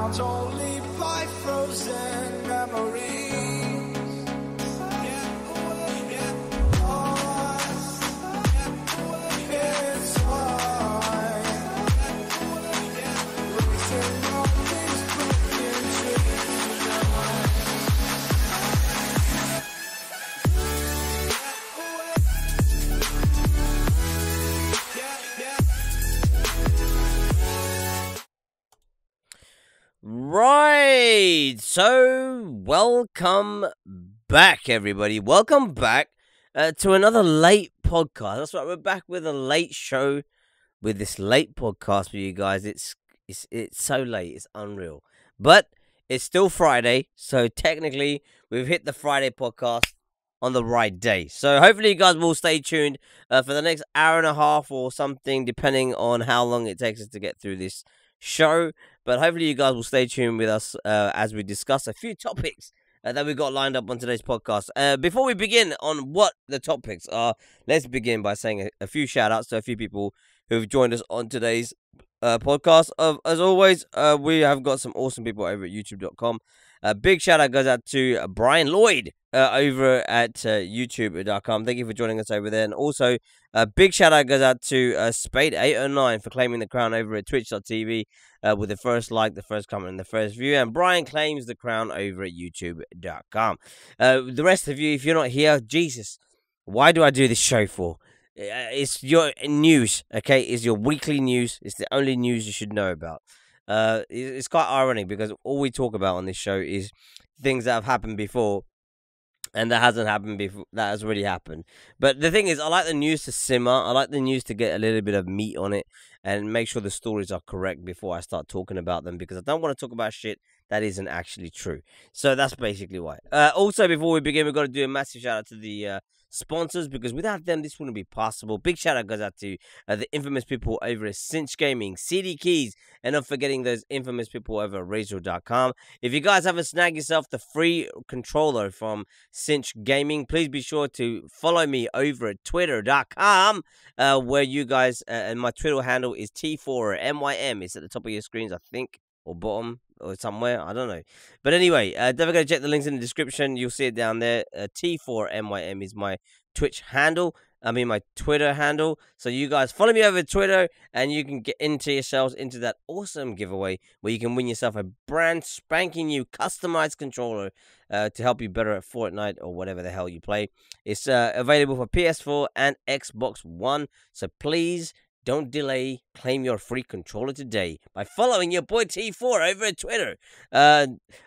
bound only by frozen memories. It's fine. Losing all these broken Right, so welcome back, everybody. Welcome back to another late podcast. That's right, we're back with a late show, with this late podcast for you guys. It's so late, it's unreal. But it's still Friday, so technically we've hit the Friday podcast on the right day. So hopefully you guys will stay tuned for the next hour and a half or something, depending on how long it takes us to get through this show. But hopefully you guys will stay tuned with us as we discuss a few topics that we got lined up on today's podcast. Before we begin on what the topics are, let's begin by saying a few shout outs to a few people who've joined us on today's podcast. As always, we have got some awesome people over at youtube.com. Big shout out goes out to Brian Lloyd over at youtube.com. Thank you for joining us over there. And also, a big shout out goes out to Spade809 for claiming the crown over at twitch.tv with the first like, the first comment, and the first view. And Brian claims the crown over at youtube.com. The rest of you, if you're not here, Jesus, why do I do this show for? It's your news, okay? It's your weekly news. It's the only news you should know about. It's quite ironic because all we talk about on this show is things that have happened before, and that hasn't happened before. That has already happened. But the thing is, I like the news to simmer. I like the news to get a little bit of meat on it and make sure the stories are correct before I start talking about them, because I don't want to talk about shit that isn't actually true. So that's basically why. Also, before we begin, we've got to do a massive shout out to the sponsors, because without them this wouldn't be possible. Big shout out goes out to the infamous people over at Cinch Gaming, CD Keys, and not forgetting those infamous people over at Razor.com. If you guys haven't snagged yourself the free controller from Cinch Gaming, please be sure to follow me over at Twitter.com, where you guys, and my Twitter handle is T4MYM. It's at the top of your screens, I think, or bottom, or somewhere, I don't know. But anyway, don't forget to check the links in the description. You'll see it down there. T4MYM is my Twitch handle. I mean, my Twitter handle. So you guys follow me over Twitter, and you can get into yourselves into that awesome giveaway where you can win yourself a brand spanking new customized controller to help you better at Fortnite or whatever the hell you play. It's available for PS4 and Xbox One. So please don't delay. Claim your free controller today by following your boy T4 over at Twitter.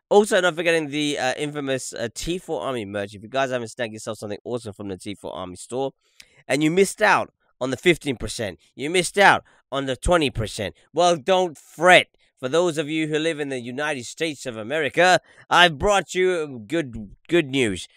Also, not forgetting the infamous T4 Army merch. If you guys haven't snagged yourself something awesome from the T4 Army store, and you missed out on the 15%, you missed out on the 20%, well, don't fret. For those of you who live in the United States of America, I've brought you good news.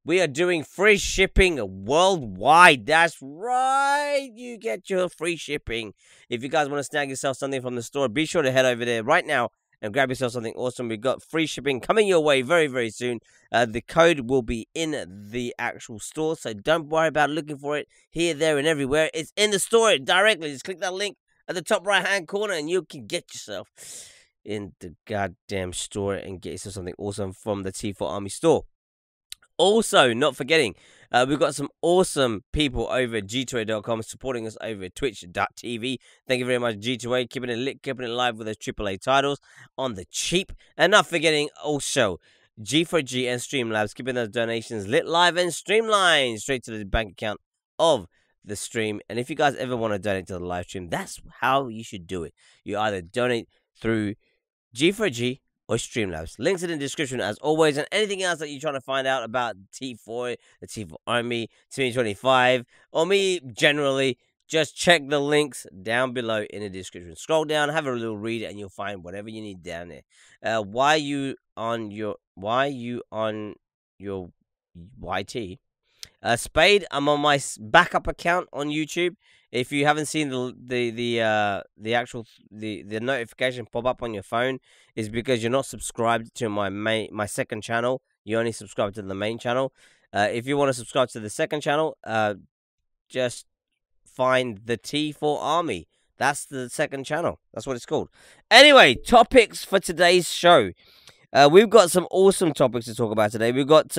We are doing free shipping worldwide. That's right. You get your free shipping. If you guys want to snag yourself something from the store, be sure to head over there right now and grab yourself something awesome. We've got free shipping coming your way very, very soon. The code will be in the actual store, so don't worry about looking for it here, there, and everywhere. It's in the store directly. Just click that link at the top right-hand corner, and you can get yourself in the goddamn store and get yourself something awesome from the T4 Army store. Also, not forgetting, we've got some awesome people over at G2A.com supporting us over at Twitch.tv. Thank you very much, G2A, keeping it lit, keeping it live with those AAA titles on the cheap. And not forgetting, also, G4G and Streamlabs, keeping those donations lit, live, and streamlined straight to the bank account of the stream. And if you guys ever want to donate to the live stream, that's how you should do it. You either donate through G4G or Streamlabs. Links in the description as always, and anything else that you're trying to find out about T4, the T4 Army, 2025, or me generally, just check the links down below in the description. Scroll down, have a little read, and you'll find whatever you need down there. Why you on your YT? Spade, I'm on my backup account on YouTube. If you haven't seen the notification pop up on your phone, is because you're not subscribed to my second channel. You only subscribe to the main channel. If you want to subscribe to the second channel, just find the T4 Army. That's the second channel. That's what it's called. Anyway, topics for today's show. We've got some awesome topics to talk about today. We've got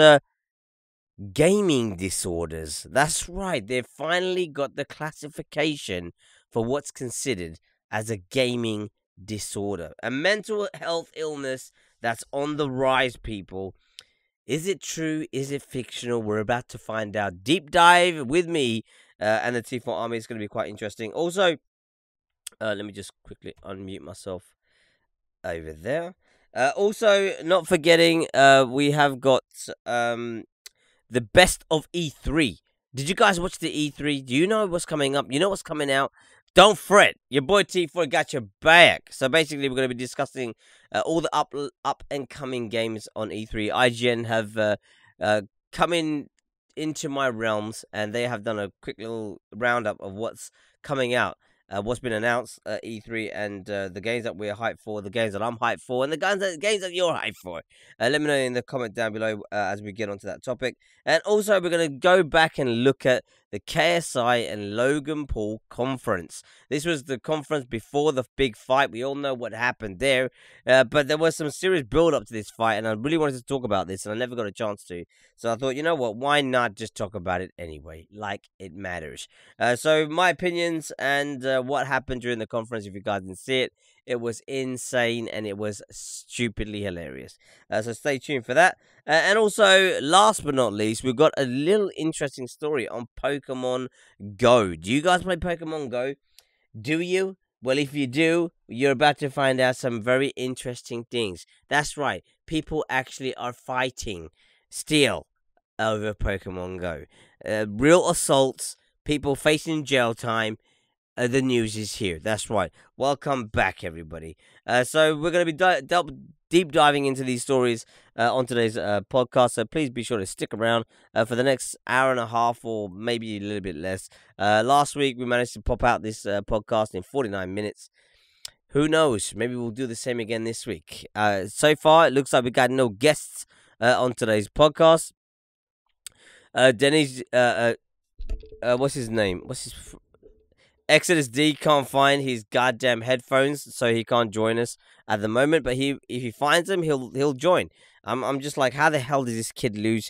gaming disorders. That's right. They've finally got the classification for what's considered as a gaming disorder, a mental health illness that's on the rise, people. Is it true? Is it fictional? We're about to find out. Deep dive with me and the T4 Army is going to be quite interesting. Also, let me just quickly unmute myself over there. Also, not forgetting, we have got the best of E3. Did you guys watch the E3? Do you know what's coming up? You know what's coming out? Don't fret. Your boy T4 got your back. So basically, we're going to be discussing all the up and coming games on E3. IGN have come into my realms, and they have done a quick little roundup of what's coming out. What's been announced at E3, and the games that we're hyped for, the games that I'm hyped for, and the games that you're hyped for. Let me know in the comment down below as we get onto that topic. And also, we're going to go back and look at the KSI and Logan Paul conference. This was the conference before the big fight. We all know what happened there, but there was some serious build-up to this fight, and I really wanted to talk about this, and I never got a chance to. So I thought, you know what, why not just talk about it anyway, like it matters. So my opinions and what happened during the conference, if you guys didn't see it, it was insane and it was stupidly hilarious. So stay tuned for that. And also, last but not least, we've got a little interesting story on Pokemon Go. Do you guys play Pokemon Go? Do you? Well, if you do, you're about to find out some very interesting things. That's right. People actually are fighting still over Pokemon Go. Real assaults, people facing jail time. The news is here. That's right. Welcome back, everybody. So we're going to be deep diving into these stories on today's podcast. So please be sure to stick around for the next hour and a half, or maybe a little bit less. Last week we managed to pop out this podcast in 49 minutes. Who knows? Maybe we'll do the same again this week. So far, it looks like we got no guests on today's podcast. Denny's, what's his name? Exodus D can't find his goddamn headphones, so he can't join us at the moment. But if he finds them, he'll join. I'm just like, how the hell does this kid lose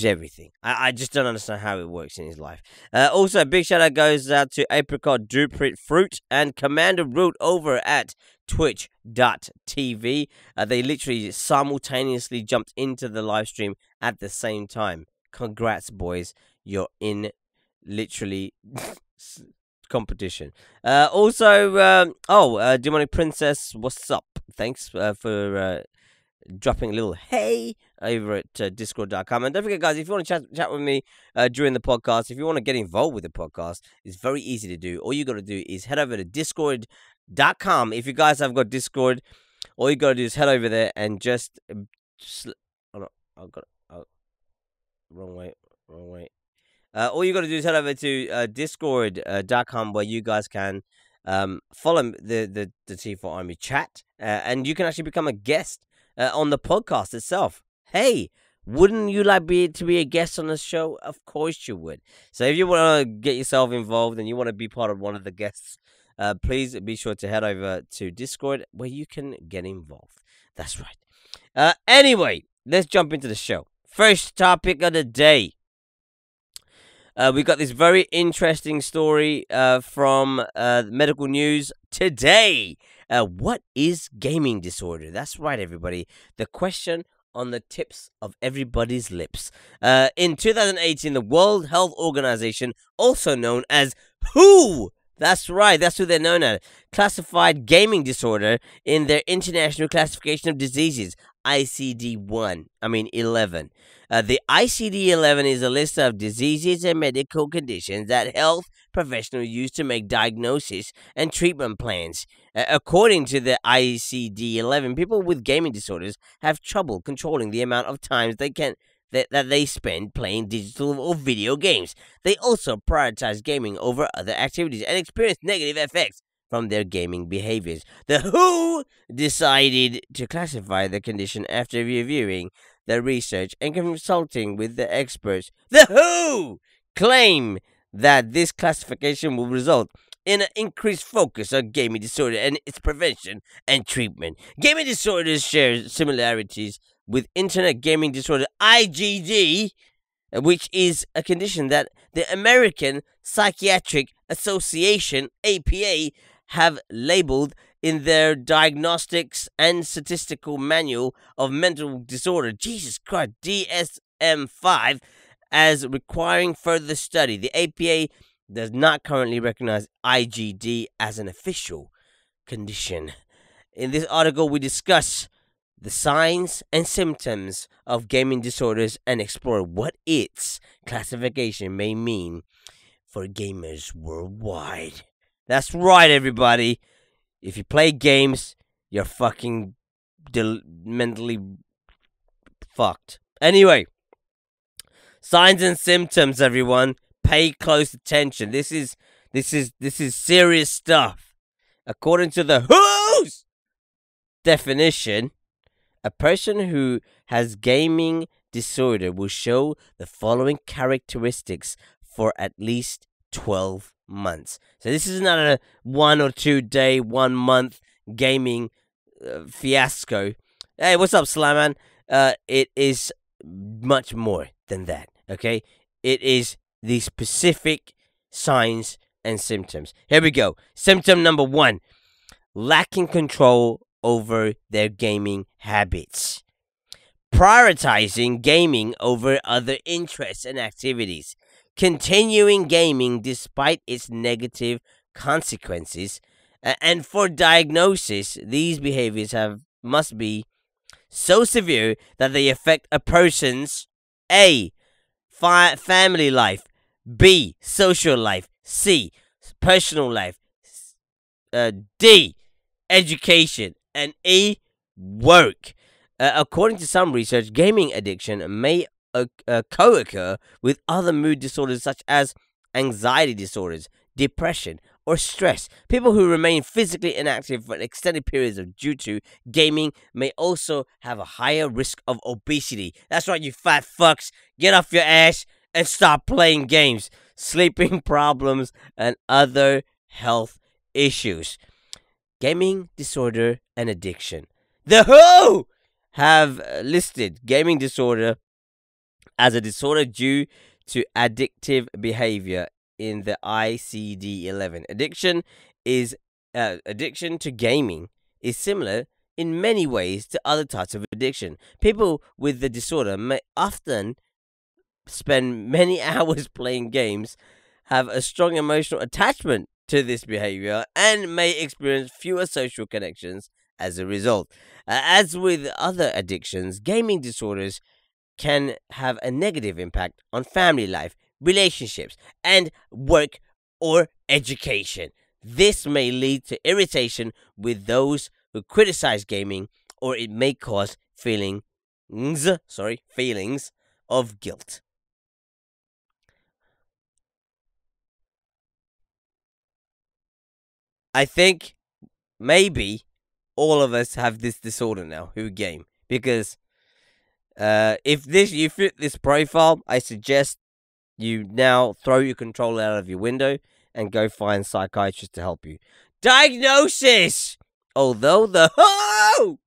everything? I just don't understand how it works in his life. Also, a big shout out goes out to Apricot Duprit Fruit and Commander Root over at twitch.tv. They literally simultaneously jumped into the live stream at the same time. Congrats, boys. You're in literally competition. Also, Demonic Princess, what's up? Thanks for dropping a little hey over at discord.com. And don't forget, guys, if you want to chat with me during the podcast, if you want to get involved with the podcast, it's very easy to do. All you got to do is head over to discord.com. If you guys have got Discord, all you got to do is head over there and just wrong way. All you got to do is head over to discord.com, where you guys can follow the T4 Army chat, and you can actually become a guest on the podcast itself. Hey, wouldn't you like to be a guest on the show? Of course you would. So if you want to get yourself involved and you want to be part of one of the guests, please be sure to head over to Discord, where you can get involved. That's right. Anyway, let's jump into the show. First topic of the day. We got this very interesting story from medical news today. What is gaming disorder? That's right, everybody. The question on the tips of everybody's lips. In 2018, the World Health Organization, also known as WHO, that's right, that's who they're known as, classified gaming disorder in their International Classification of Diseases, ICD-11. The ICD-11 is a list of diseases and medical conditions that health professionals use to make diagnosis and treatment plans. According to the ICD-11, people with gaming disorders have trouble controlling the amount of time that they spend playing digital or video games. They also prioritize gaming over other activities and experience negative effects from their gaming behaviors. The WHO decided to classify the condition after reviewing the research and consulting with the experts. The WHO claim that this classification will result in an increased focus on gaming disorder and its prevention and treatment. Gaming disorders share similarities with internet gaming disorder IGD, which is a condition that the American Psychiatric Association (APA) have labeled in their Diagnostics and Statistical Manual of Mental Disorder, Jesus Christ, DSM-5, as requiring further study. The APA does not currently recognize IGD as an official condition. In this article, we discuss the signs and symptoms of gaming disorders and explore what its classification may mean for gamers worldwide. That's right, everybody. If you play games, you're fucking mentally fucked. Anyway, signs and symptoms, everyone. Pay close attention. This is serious stuff. According to the WHO's definition, a person who has gaming disorder will show the following characteristics for at least 12 months. So this is not a 1 or 2 day, 1 month gaming fiasco. Hey, what's up, Slamman? It is much more than that, okay? It is the specific signs and symptoms. Here we go. Symptom number 1, lacking control over their gaming habits. Prioritizing gaming over other interests and activities. Continuing gaming despite its negative consequences. And for diagnosis, these behaviors must be so severe that they affect a person's A, family life, B, social life, C, personal life, D, education, and E, work. According to some research, gaming addiction may co-occur with other mood disorders such as anxiety disorders, depression, or stress. People who remain physically inactive for extended periods due to gaming may also have a higher risk of obesity. That's right, you fat fucks. Get off your ass and stop playing games. Sleeping problems and other health issues. Gaming disorder and addiction. The WHO have listed gaming disorder as a disorder due to addictive behavior in the ICD-11. Addiction to gaming is similar in many ways to other types of addiction. People with the disorder may often spend many hours playing games, have a strong emotional attachment to this behavior, and may experience fewer social connections as a result. As with other addictions, gaming disorders can have a negative impact on family life, relationships, and work or education. This may lead to irritation with those who criticize gaming, or it may cause feelings of guilt. I think maybe all of us have this disorder now who game, because if you fit this profile, I suggest you now throw your controller out of your window and go find a psychiatrist to help you. Diagnosis! Although the WHO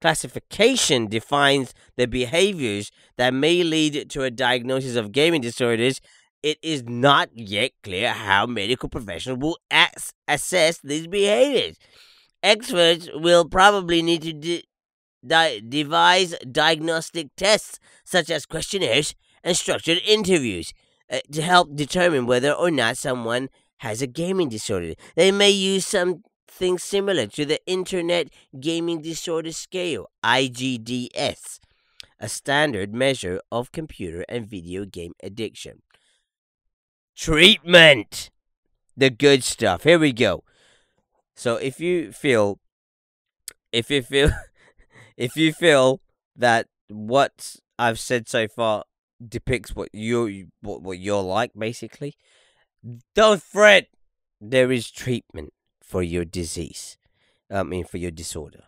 classification defines the behaviors that may lead to a diagnosis of gaming disorders, it is not yet clear how medical professionals will assess these behaviors. Experts will probably need to devise diagnostic tests, such as questionnaires and structured interviews, to help determine whether or not someone has a gaming disorder. They may use something similar to the Internet Gaming Disorder Scale, IGDS, a standard measure of computer and video game addiction. Treatment! The good stuff. Here we go. So if you feel that what I've said so far depicts what you're like, basically, don't fret. There is treatment for your disease. For your disorder.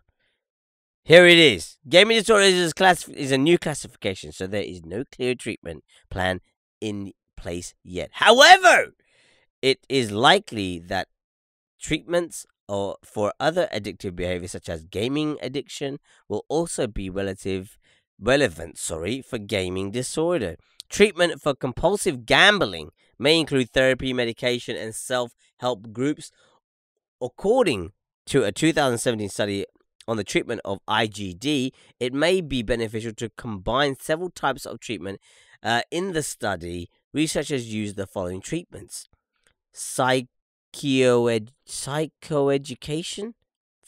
Here it is. Gaming disorder is a new classification, so there is no clear treatment plan in place yet. However, it is likely that Treatments or for other addictive behaviors such as gaming addiction will also be relevant for gaming disorder. Treatment for compulsive gambling may include therapy, medication, and self-help groups. According to a 2017 study on the treatment of IGD, it may be beneficial to combine several types of treatment. In the study, researchers used the following treatments: psychoeducation,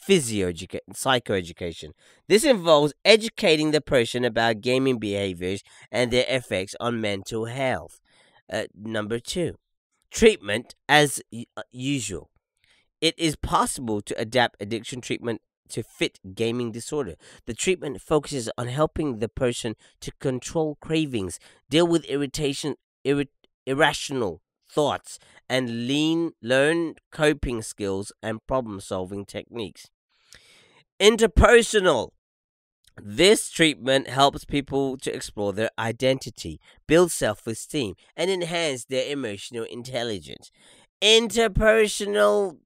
psychoeducation. This involves educating the person about gaming behaviors and their effects on mental health. Number two, treatment as usual. It is possible to adapt addiction treatment to fit gaming disorder. The treatment focuses on helping the person to control cravings, deal with irrational thoughts, and learn coping skills and problem-solving techniques. Interpersonal. This treatment helps people to explore their identity, build self-esteem, and enhance their emotional intelligence. Interpersonal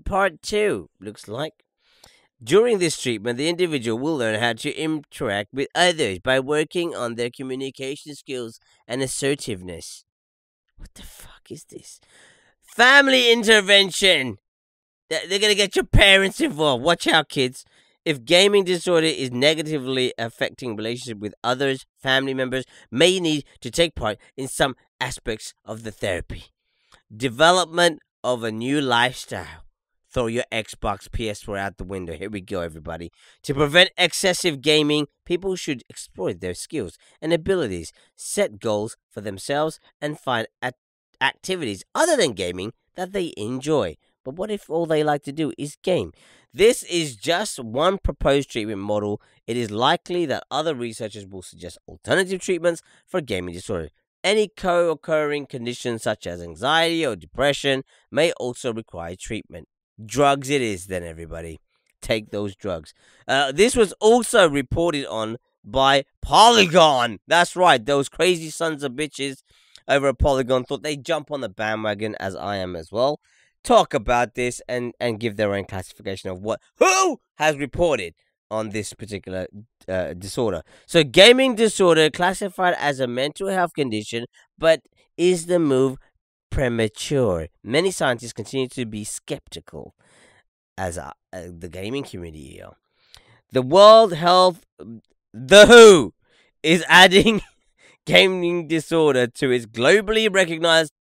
part 2 looks like. During this treatment, the individual will learn how to interact with others by working on their communication skills and assertiveness. What the fuck is this? Family intervention. They're going to get your parents involved. Watch out, kids. If gaming disorder is negatively affecting relationship with others, family members may need to take part in some aspects of the therapy. Development of a new lifestyle. Throw your Xbox, PS4 out the window. Here we go, everybody. To prevent excessive gaming, people should explore their skills and abilities, set goals for themselves, and find activities other than gaming that they enjoy. But what if all they like to do is game? This is just one proposed treatment model. It is likely that other researchers will suggest alternative treatments for gaming disorder. Any co-occurring conditions such as anxiety or depression may also require treatment. Drugs it is then, everybody. Take those drugs. This was also reported on by Polygon. That's right, those crazy sons of bitches over at Polygon thought they'd jump on the bandwagon, as I am as well. Talk about this and give their own classification of who has reported on this particular disorder. So gaming disorder classified as a mental health condition, but is the move premature? Many scientists continue to be skeptical, as the gaming community here. The WHO is adding gaming disorder to its globally recognized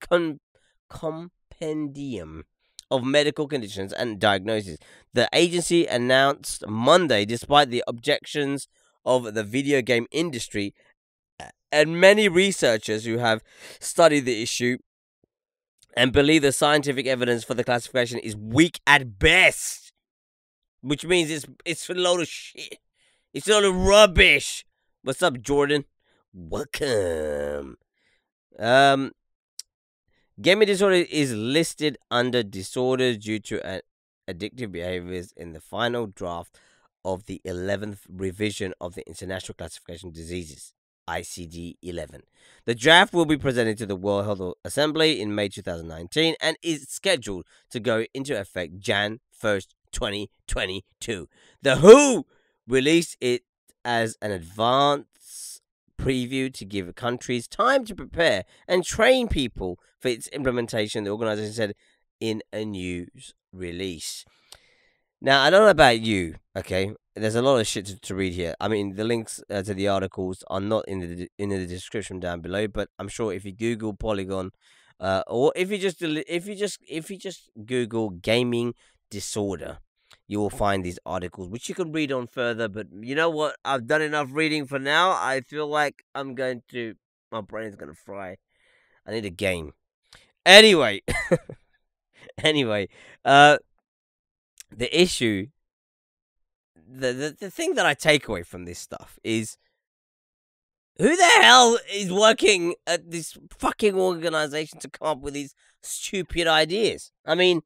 compendium of medical conditions and diagnoses. The agency announced Monday, despite the objections of the video game industry and many researchers who have studied the issue, and believe the scientific evidence for the classification is weak at best, which means it's a load of shit. It's a load of rubbish. What's up, Jordan? Welcome. Gaming disorder is listed under disorders due to addictive behaviors in the final draft of the 11th revision of the International Classification of Diseases, ICD-11. The draft will be presented to the World Health Assembly in May 2019 and is scheduled to go into effect Jan 1st, 2022. The WHO released it as an advance preview to give countries time to prepare and train people for its implementation, the organization said in a news release. Now, I don't know about you, okay? There's a lot of shit to read here. I mean, the links to the articles are not in the description down below, but I'm sure if you Google Polygon, or if you just Google gaming disorder, you will find these articles, which you can read on further. But you know what? I've done enough reading for now. I feel like my brain's gonna fry. I need a game. Anyway, the issue. The thing that I take away from this stuff is, who the hell is working at this fucking organization to come up with these stupid ideas? I mean,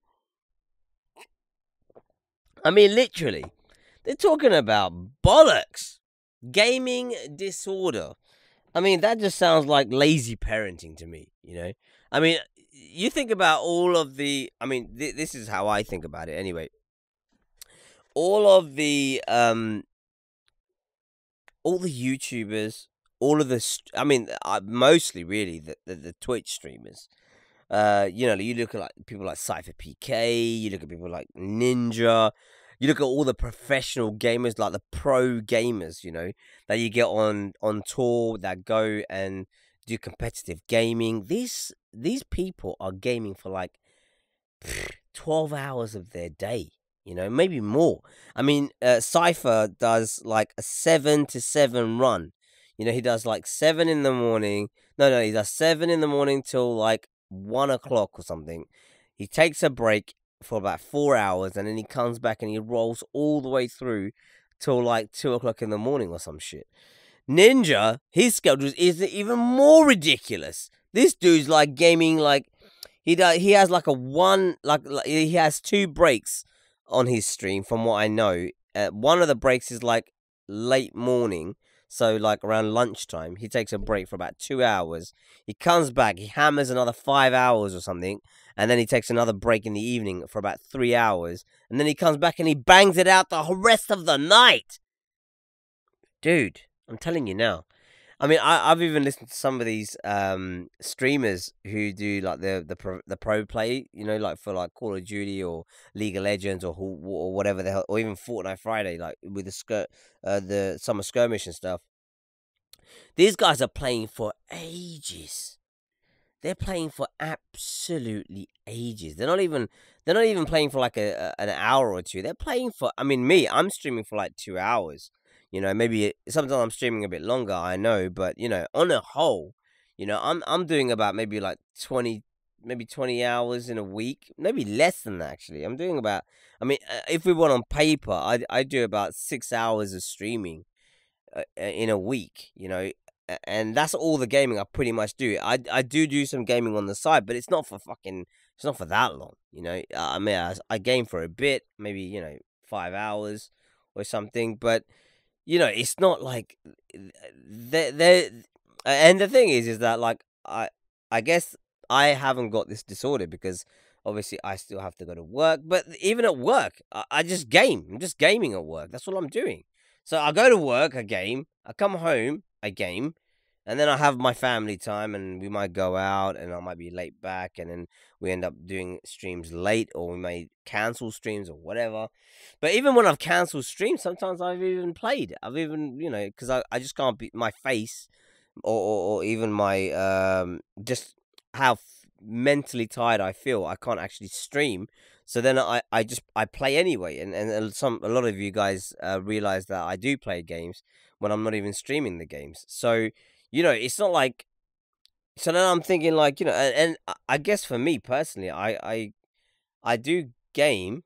literally, they're talking about bollocks. Gaming disorder. I mean, that just sounds like lazy parenting to me, you know? I mean, you think about all of the. I mean, this is how I think about it anyway. All of the all the YouTubers, all of the. I mean, mostly really the Twitch streamers. You know, you look at like people like Cypher PK, you look at people like Ninja, you look at all the professional gamers, like the pro gamers, you know, that you get on tour that go and do competitive gaming. These people are gaming for like 12 hours of their day, you know, maybe more. I mean, Cypher does like a 7 to 7 run. You know, he does like 7 in the morning. No, he does 7 in the morning till like 1 o'clock or something. He takes a break for about 4 hours and then he comes back and he rolls all the way through till like 2 o'clock in the morning or some shit. Ninja, his schedule is even more ridiculous. This dude's like gaming like he has like a one like he has 2 breaks on his stream from what I know. One of the breaks is like late morning, so like around lunchtime. He takes a break for about 2 hours. He comes back, he hammers another 5 hours or something, and then he takes another break in the evening for about 3 hours, and then he comes back and he bangs it out the rest of the night. Dude, I'm telling you now. I mean, I've even listened to some of these streamers who do like the pro play, you know, like for like Call of Duty or League of Legends or whatever the hell, or even Fortnite Friday, like with the summer skirmish and stuff. These guys are playing for ages. They're playing for absolutely ages. They're not even playing for like an hour or two. They're playing for. I mean, I'm streaming for like 2 hours. You know, maybe sometimes I'm streaming a bit longer. I know, but you know, on a whole, you know, I'm doing about maybe like 20 hours in a week, maybe less than that actually. I'm doing about. I mean, if we went on paper, I do about 6 hours of streaming in a week, you know, and that's all the gaming I pretty much do. I do some gaming on the side, but it's not for that long, you know. I mean, I game for a bit, maybe 5 hours or something, but you know, it's not like they. And the thing is that like I guess I haven't got this disorder because obviously I still have to go to work. But even at work, I just game. I'm just gaming at work. That's all I'm doing. So I go to work, I game. I come home, I game. And then I have my family time and we might go out and I might be late back and then we end up doing streams late or we may cancel streams or whatever. But even when I've cancelled streams, sometimes I've even played. I've even, you know, because I just can't be my face or even my just how mentally tired I feel. I can't actually stream. So then I play anyway, and a lot of you guys realize that I do play games when I'm not even streaming the games. So you know, it's not like. So then I'm thinking like and I guess for me personally, I do game,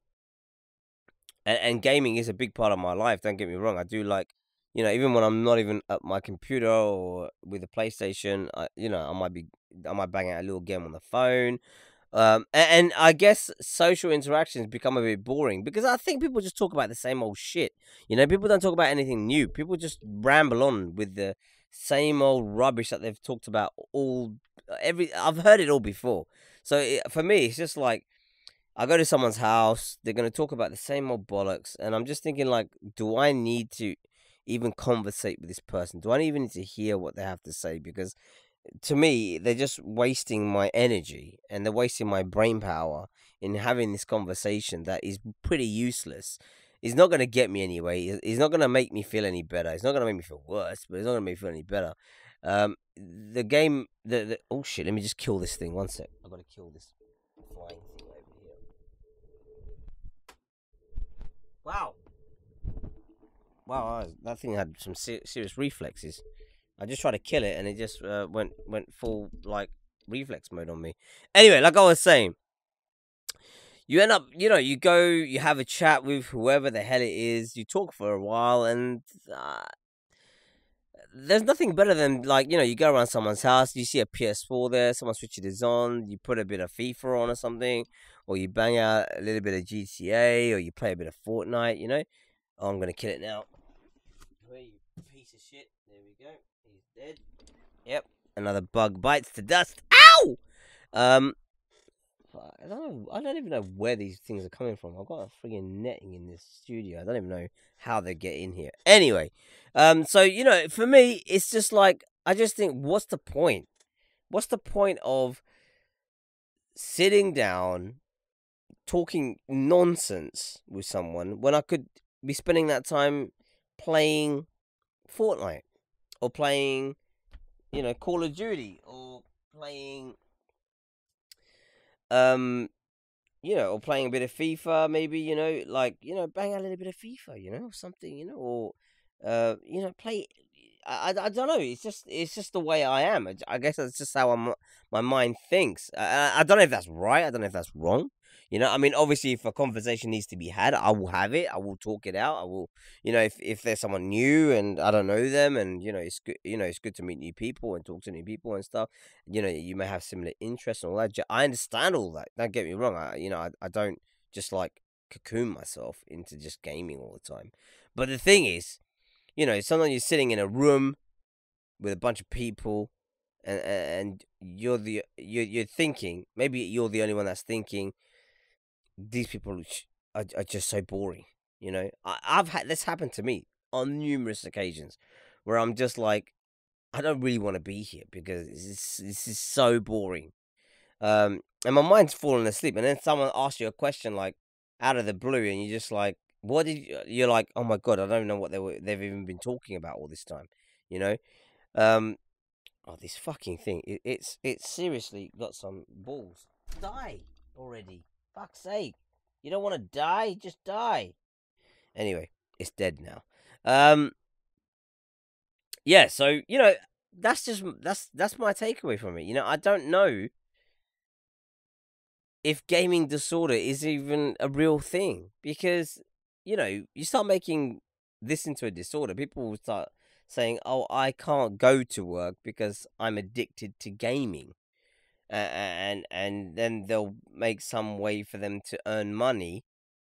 and gaming is a big part of my life. Don't get me wrong. I do like, even when I'm not even at my computer or with a PlayStation, I might bang out a little game on the phone. And I guess social interactions become a bit boring because I think people just talk about the same old shit. You know, people don't talk about anything new. People just ramble on with the same old rubbish that they've talked about I've heard it all before. So for me, it's just like I go to someone's house, they're going to talk about the same old bollocks, and I'm just thinking, like, do I need to even conversate with this person? Do I even need to hear what they have to say? Because to me, they're just wasting my energy and they're wasting my brain power in having this conversation that is pretty useless. It's not going to get me anyway. It's not going to make me feel any better. It's not going to make me feel worse, but it's not going to make me feel any better. The game, oh shit, let me just kill this thing. One sec. I've got to kill this flying thing over here. Wow. Wow, that thing had some serious reflexes. I just tried to kill it, and it just went full like reflex mode on me. Anyway, like I was saying, you end up, you go, you have a chat with whoever the hell it is, you talk for a while, and there's nothing better than like you go around someone's house, you see a PS4 there, someone switches it on, you put a bit of FIFA on or something, or you bang out a little bit of GTA, or you play a bit of Fortnite. Oh, I'm gonna kill it now. Where you piece of shit? There we go. He's dead. Yep. Another bug bites to dust. Ow! I don't know. I don't even know where these things are coming from. I've got a friggin' netting in this studio. I don't even know how they get in here. Anyway, so for me, it's just like I just think, what's the point? What's the point of sitting down, talking nonsense with someone when I could be spending that time playing Fortnite or playing, Call of Duty or playing, or playing a bit of FIFA, maybe, bang out a little bit of FIFA, or something, or, play. I don't know. It's just the way I am. I guess that's just how my mind thinks. I don't know if that's right. I don't know if that's wrong. I mean, obviously, if a conversation needs to be had, I will have it. I will talk it out. I will, if there's someone new and I don't know them, and it's good. It's good to meet new people and talk to new people and stuff. You may have similar interests and all that. I understand all that. Don't get me wrong. I don't just like cocoon myself into just gaming all the time. But the thing is, sometimes you're sitting in a room with a bunch of people, and you're thinking. Maybe you're the only one that's thinking. These people are just so boring. I've had this happen to me on numerous occasions, where I'm just like, I don't really want to be here because this is so boring. And my mind's falling asleep, and then someone asks you a question like out of the blue, and you're just like, "What did you?" You're like, "Oh my god, I don't know what they've even been talking about all this time," you know. Um, oh, this fucking thing, it's seriously got some balls. Die already, fuck's sake! You don't want to die, just die. Anyway, it's dead now. Yeah, so that's my takeaway from it. I don't know if gaming disorder is even a real thing, because you start making this into a disorder, people will start saying, oh, I can't go to work because I'm addicted to gaming, and then they'll make some way for them to earn money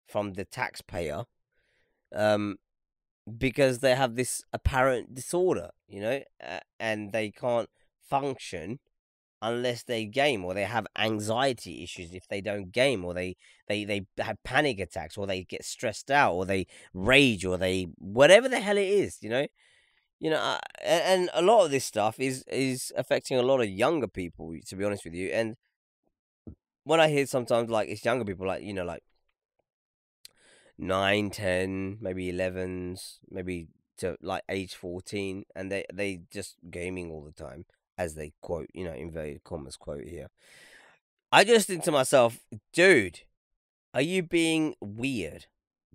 from the taxpayer, um because they have this apparent disorder, and they can't function unless they game, or they have anxiety issues if they don't game, or they have panic attacks, or they get stressed out, or they rage, or they whatever the hell it is, and a lot of this stuff is affecting a lot of younger people, to be honest with you. And when I hear sometimes, like, it's younger people, like, like 9, 10, maybe 11s, maybe to like age 14, and they just gaming all the time, as they quote, inverted commas quote here. I just think to myself, dude, are you being weird?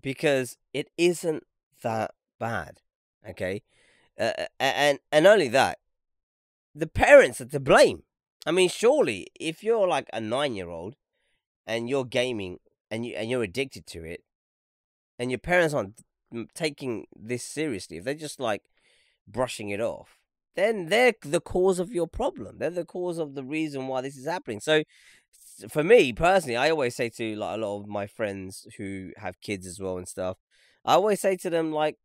Because it isn't that bad, okay? And only that, the parents are to blame. I mean, surely if you're like a 9-year-old and you're gaming and you're addicted to it, and your parents aren't taking this seriously, if they're just like brushing it off, then they're the cause of your problem. They're the cause of the reason why this is happening. So, for me personally, I always say to like a lot of my friends who have kids as well and stuff, I always say to them, like,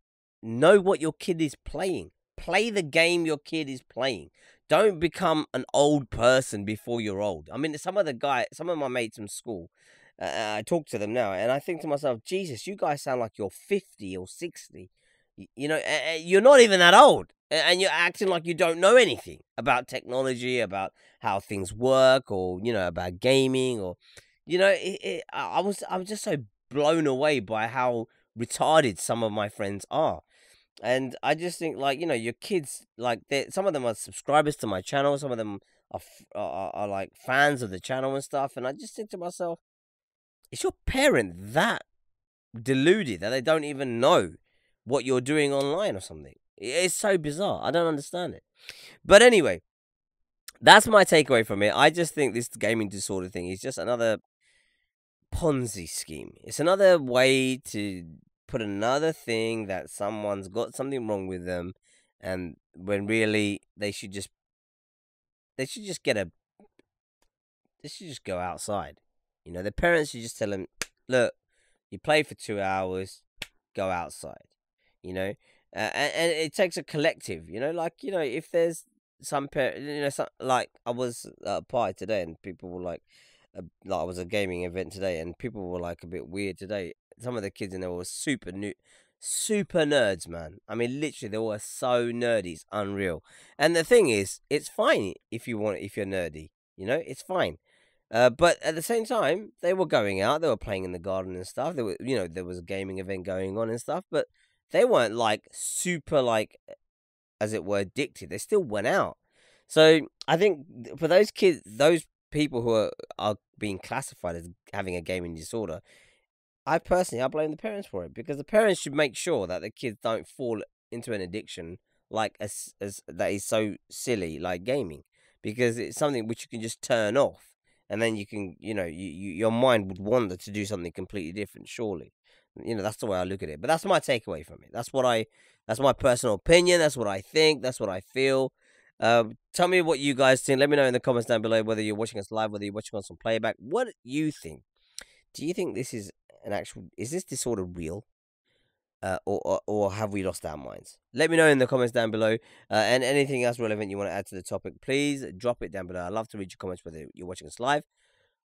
know what your kid is playing. Play the game your kid is playing. Don't become an old person before you're old. I mean, some of my mates from school, I talk to them now, and I think to myself, Jesus, you guys sound like you're 50 or 60. You're not even that old, and you're acting like you don't know anything about technology, about how things work, or about gaming, or I was just so blown away by how retarded some of my friends are. And I just think, like, your kids, like, some of them are subscribers to my channel, some of them are like fans of the channel and stuff, and I just think to myself, is your parent that deluded that they don't even know what you're doing online or something? It's so bizarre. I don't understand it. But anyway, that's my takeaway from it. I just think this gaming disorder thing is just another Ponzi scheme. It's another way to put another thing that someone's got something wrong with them, and when really they should just go outside. The parents should just tell them, look, you play for 2 hours, go outside. And it takes a collective. Like, if there's some like, I was at a party today, and people were like, like, I was a gaming event today, and people were like a bit weird today. Some of the kids in there were super nerds, man. I mean, literally, they were so nerdy, it's unreal. And the thing is, it's fine if you're nerdy, it's fine. But at the same time, they were going out, they were playing in the garden and stuff. There was a gaming event going on and stuff, but they weren't like super, like, as it were, addicted. They still went out. So I think for those kids, those people who are being classified as having a gaming disorder, I blame the parents for it, because the parents should make sure that the kids don't fall into an addiction like as that is so silly, like gaming, because it's something which you can just turn off, and then you can, your mind would wander to do something completely different. Surely, that's the way I look at it. But that's my takeaway from it. That's my personal opinion. That's what I think. That's what I feel. Tell me what you guys think. Let me know in the comments down below, whether you're watching us live, whether you're watching us on playback. What do you think? Do you think this is is this disorder real? Or have we lost our minds? Let me know in the comments down below. And anything else relevant you want to add to the topic, please drop it down below. I'd love to read your comments, whether you're watching us live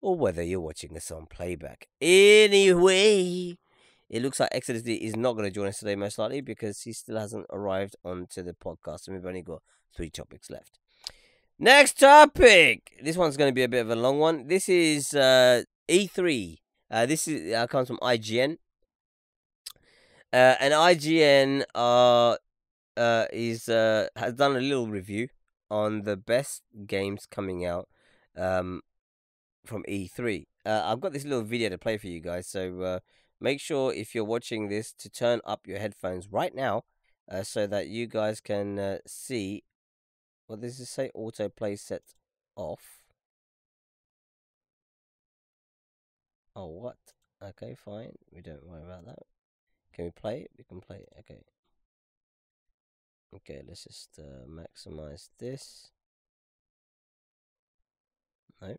or whether you're watching us on playback. Anyway, it looks like Exodus D is not going to join us today, most likely, because he still hasn't arrived onto the podcast, and we've only got 3 topics left. Next topic! This one's going to be a bit of a long one. This is E3. This comes from IGN. And IGN has done a little review on the best games coming out from E3. I've got this little video to play for you guys, so make sure, if you're watching this, to turn up your headphones right now, so that you guys can see. What does this say? Autoplay set off. Oh, what? Okay, fine. We don't worry about that. Can we play it? We can play it. Okay. Okay, let's just maximize this. No.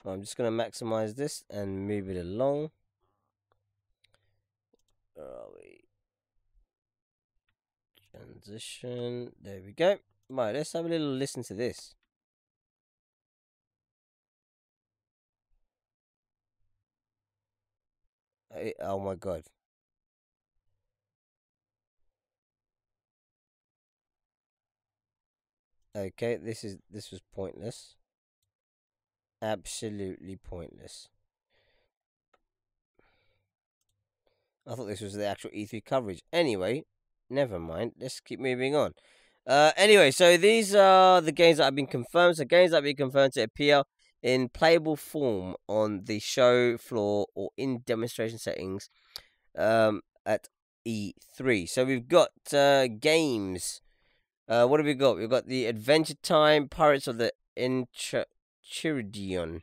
I'm just going to maximize this and move it along. Where are we? Transition. There we go. Right, let's have a little listen to this. Oh my god. Okay, this was pointless. Absolutely pointless. I thought this was the actual E3 coverage. Anyway, never mind. Let's keep moving on. Anyway, so these are the games that have been confirmed. So games that have been confirmed to appear in playable form on the show floor or in demonstration settings at E3. So we've got games. What have we got? We've got the Adventure Time Pirates of the Enchiridion.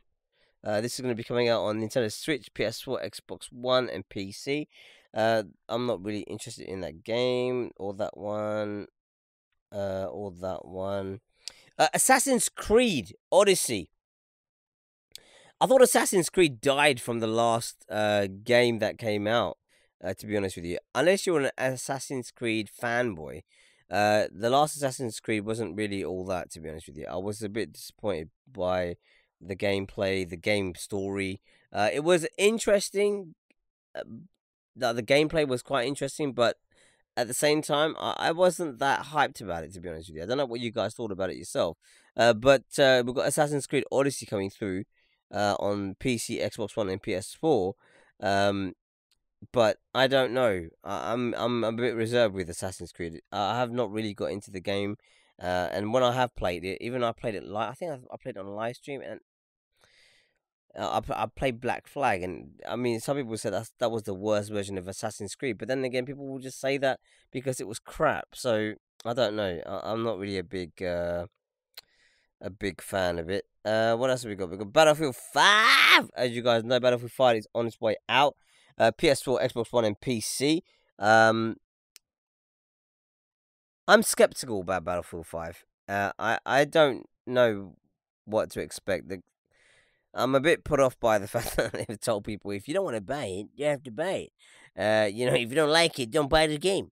This is going to be coming out on Nintendo Switch, PS4, Xbox One, and PC. I'm not really interested in that game, or that one, or that one. Assassin's Creed Odyssey. I thought Assassin's Creed died from the last game that came out, to be honest with you. Unless you're an Assassin's Creed fanboy, the last Assassin's Creed wasn't really all that, to be honest with you. I was a bit disappointed by the gameplay, the game story. It was interesting. The gameplay was quite interesting, but at the same time, I wasn't that hyped about it, to be honest with you. I don't know what you guys thought about it yourself. But we've got Assassin's Creed Odyssey coming through on PC, Xbox One, and PS4. But I don't know. I'm a bit reserved with Assassin's Creed. I have not really got into the game, and when I have played it, even I played it live. I think I played it on a live stream, and I played Black Flag, and I mean, some people said that was the worst version of Assassin's Creed. But then again, people will just say that because it was crap. So I don't know. I'm not really a big fan of it. What else have we got? We got Battlefield 5. As you guys know, Battlefield 5 is on its way out. PS4, Xbox One, and PC. I'm skeptical about Battlefield 5. I don't know what to expect. I'm a bit put off by the fact that they've told people, if you don't want to buy it, you have to buy it. If you don't like it, don't buy the game.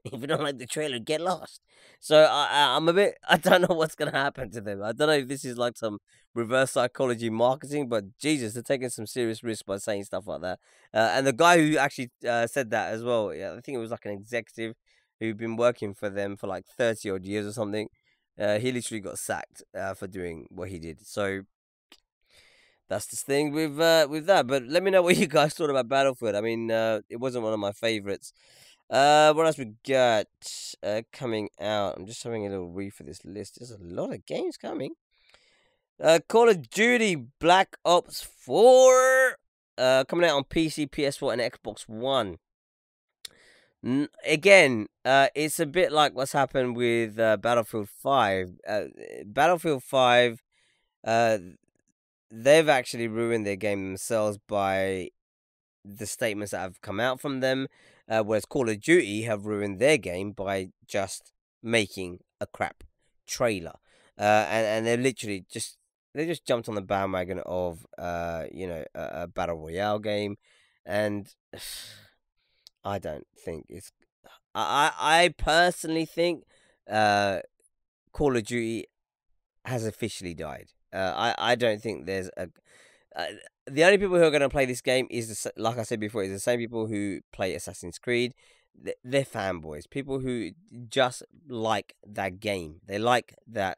If you don't like the trailer, get lost. So I'm a bit. I don't know what's gonna happen to them. I don't know if this is like some reverse psychology marketing, but Jesus, they're taking some serious risks by saying stuff like that. And the guy who actually said that as well, yeah, I think it was like an executive who'd been working for them for like 30 odd years or something. He literally got sacked for doing what he did. So that's the thing with that. But let me know what you guys thought about Battlefield. I mean, it wasn't one of my favorites. What else we got coming out? I'm just having a little read for this list. There's a lot of games coming. Call of Duty Black Ops 4 coming out on PC, PS4, and Xbox One. Again, it's a bit like what's happened with Battlefield 5. Battlefield 5, they've actually ruined their game themselves by the statements that have come out from them, whereas Call of Duty have ruined their game by just making a crap trailer, and they're literally just jumped on the bandwagon of a battle royale game, and I don't think it's. I personally think Call of Duty has officially died. I don't think there's a. The only people who are going to play this game is, like I said before, is the same people who play Assassin's Creed. They're fanboys, people who just like that game. They like the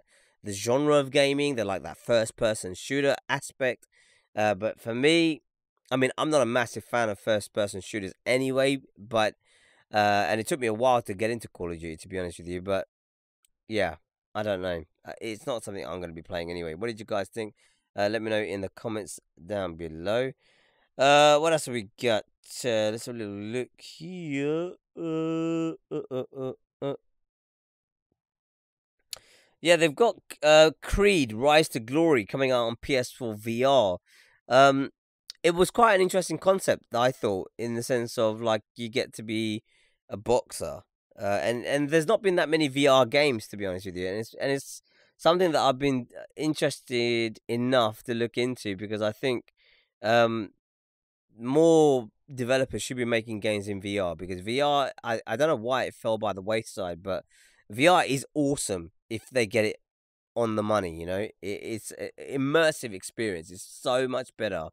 genre of gaming. They like that first-person shooter aspect. But for me, I mean, I'm not a massive fan of first-person shooters anyway. But and it took me a while to get into Call of Duty, to be honest with you. But yeah, I don't know. It's not something I'm going to be playing anyway. What did you guys think? Let me know in the comments down below. What else have we got? Let's have a little look here. Yeah, they've got Creed Rise to Glory coming out on PS4 VR. It was quite an interesting concept, I thought, in the sense of like you get to be a boxer. And there's not been that many VR games, to be honest with you, and it's something that I've been interested enough to look into, because I think more developers should be making games in VR, because VR, I don't know why it fell by the wayside, but VR is awesome if they get it on the money. It's an immersive experience. It's so much better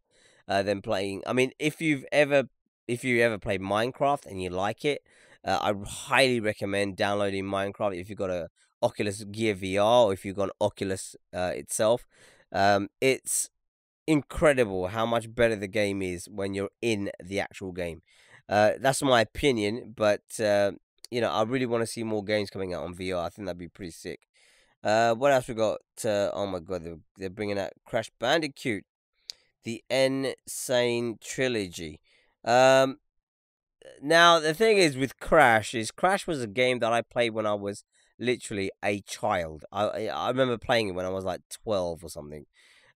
than playing. I mean, if you ever played Minecraft and you like it, I highly recommend downloading Minecraft if you've got a Oculus Gear VR, or if you've got an Oculus itself. It's incredible how much better the game is when you're in the actual game. That's my opinion, but I really want to see more games coming out on VR. I think that'd be pretty sick. What else we got? Oh my god, they're bringing out Crash Bandicoot, the Insane Trilogy. Now the thing is with Crash was a game that I played when I was literally a child. I remember playing it when I was like 12 or something.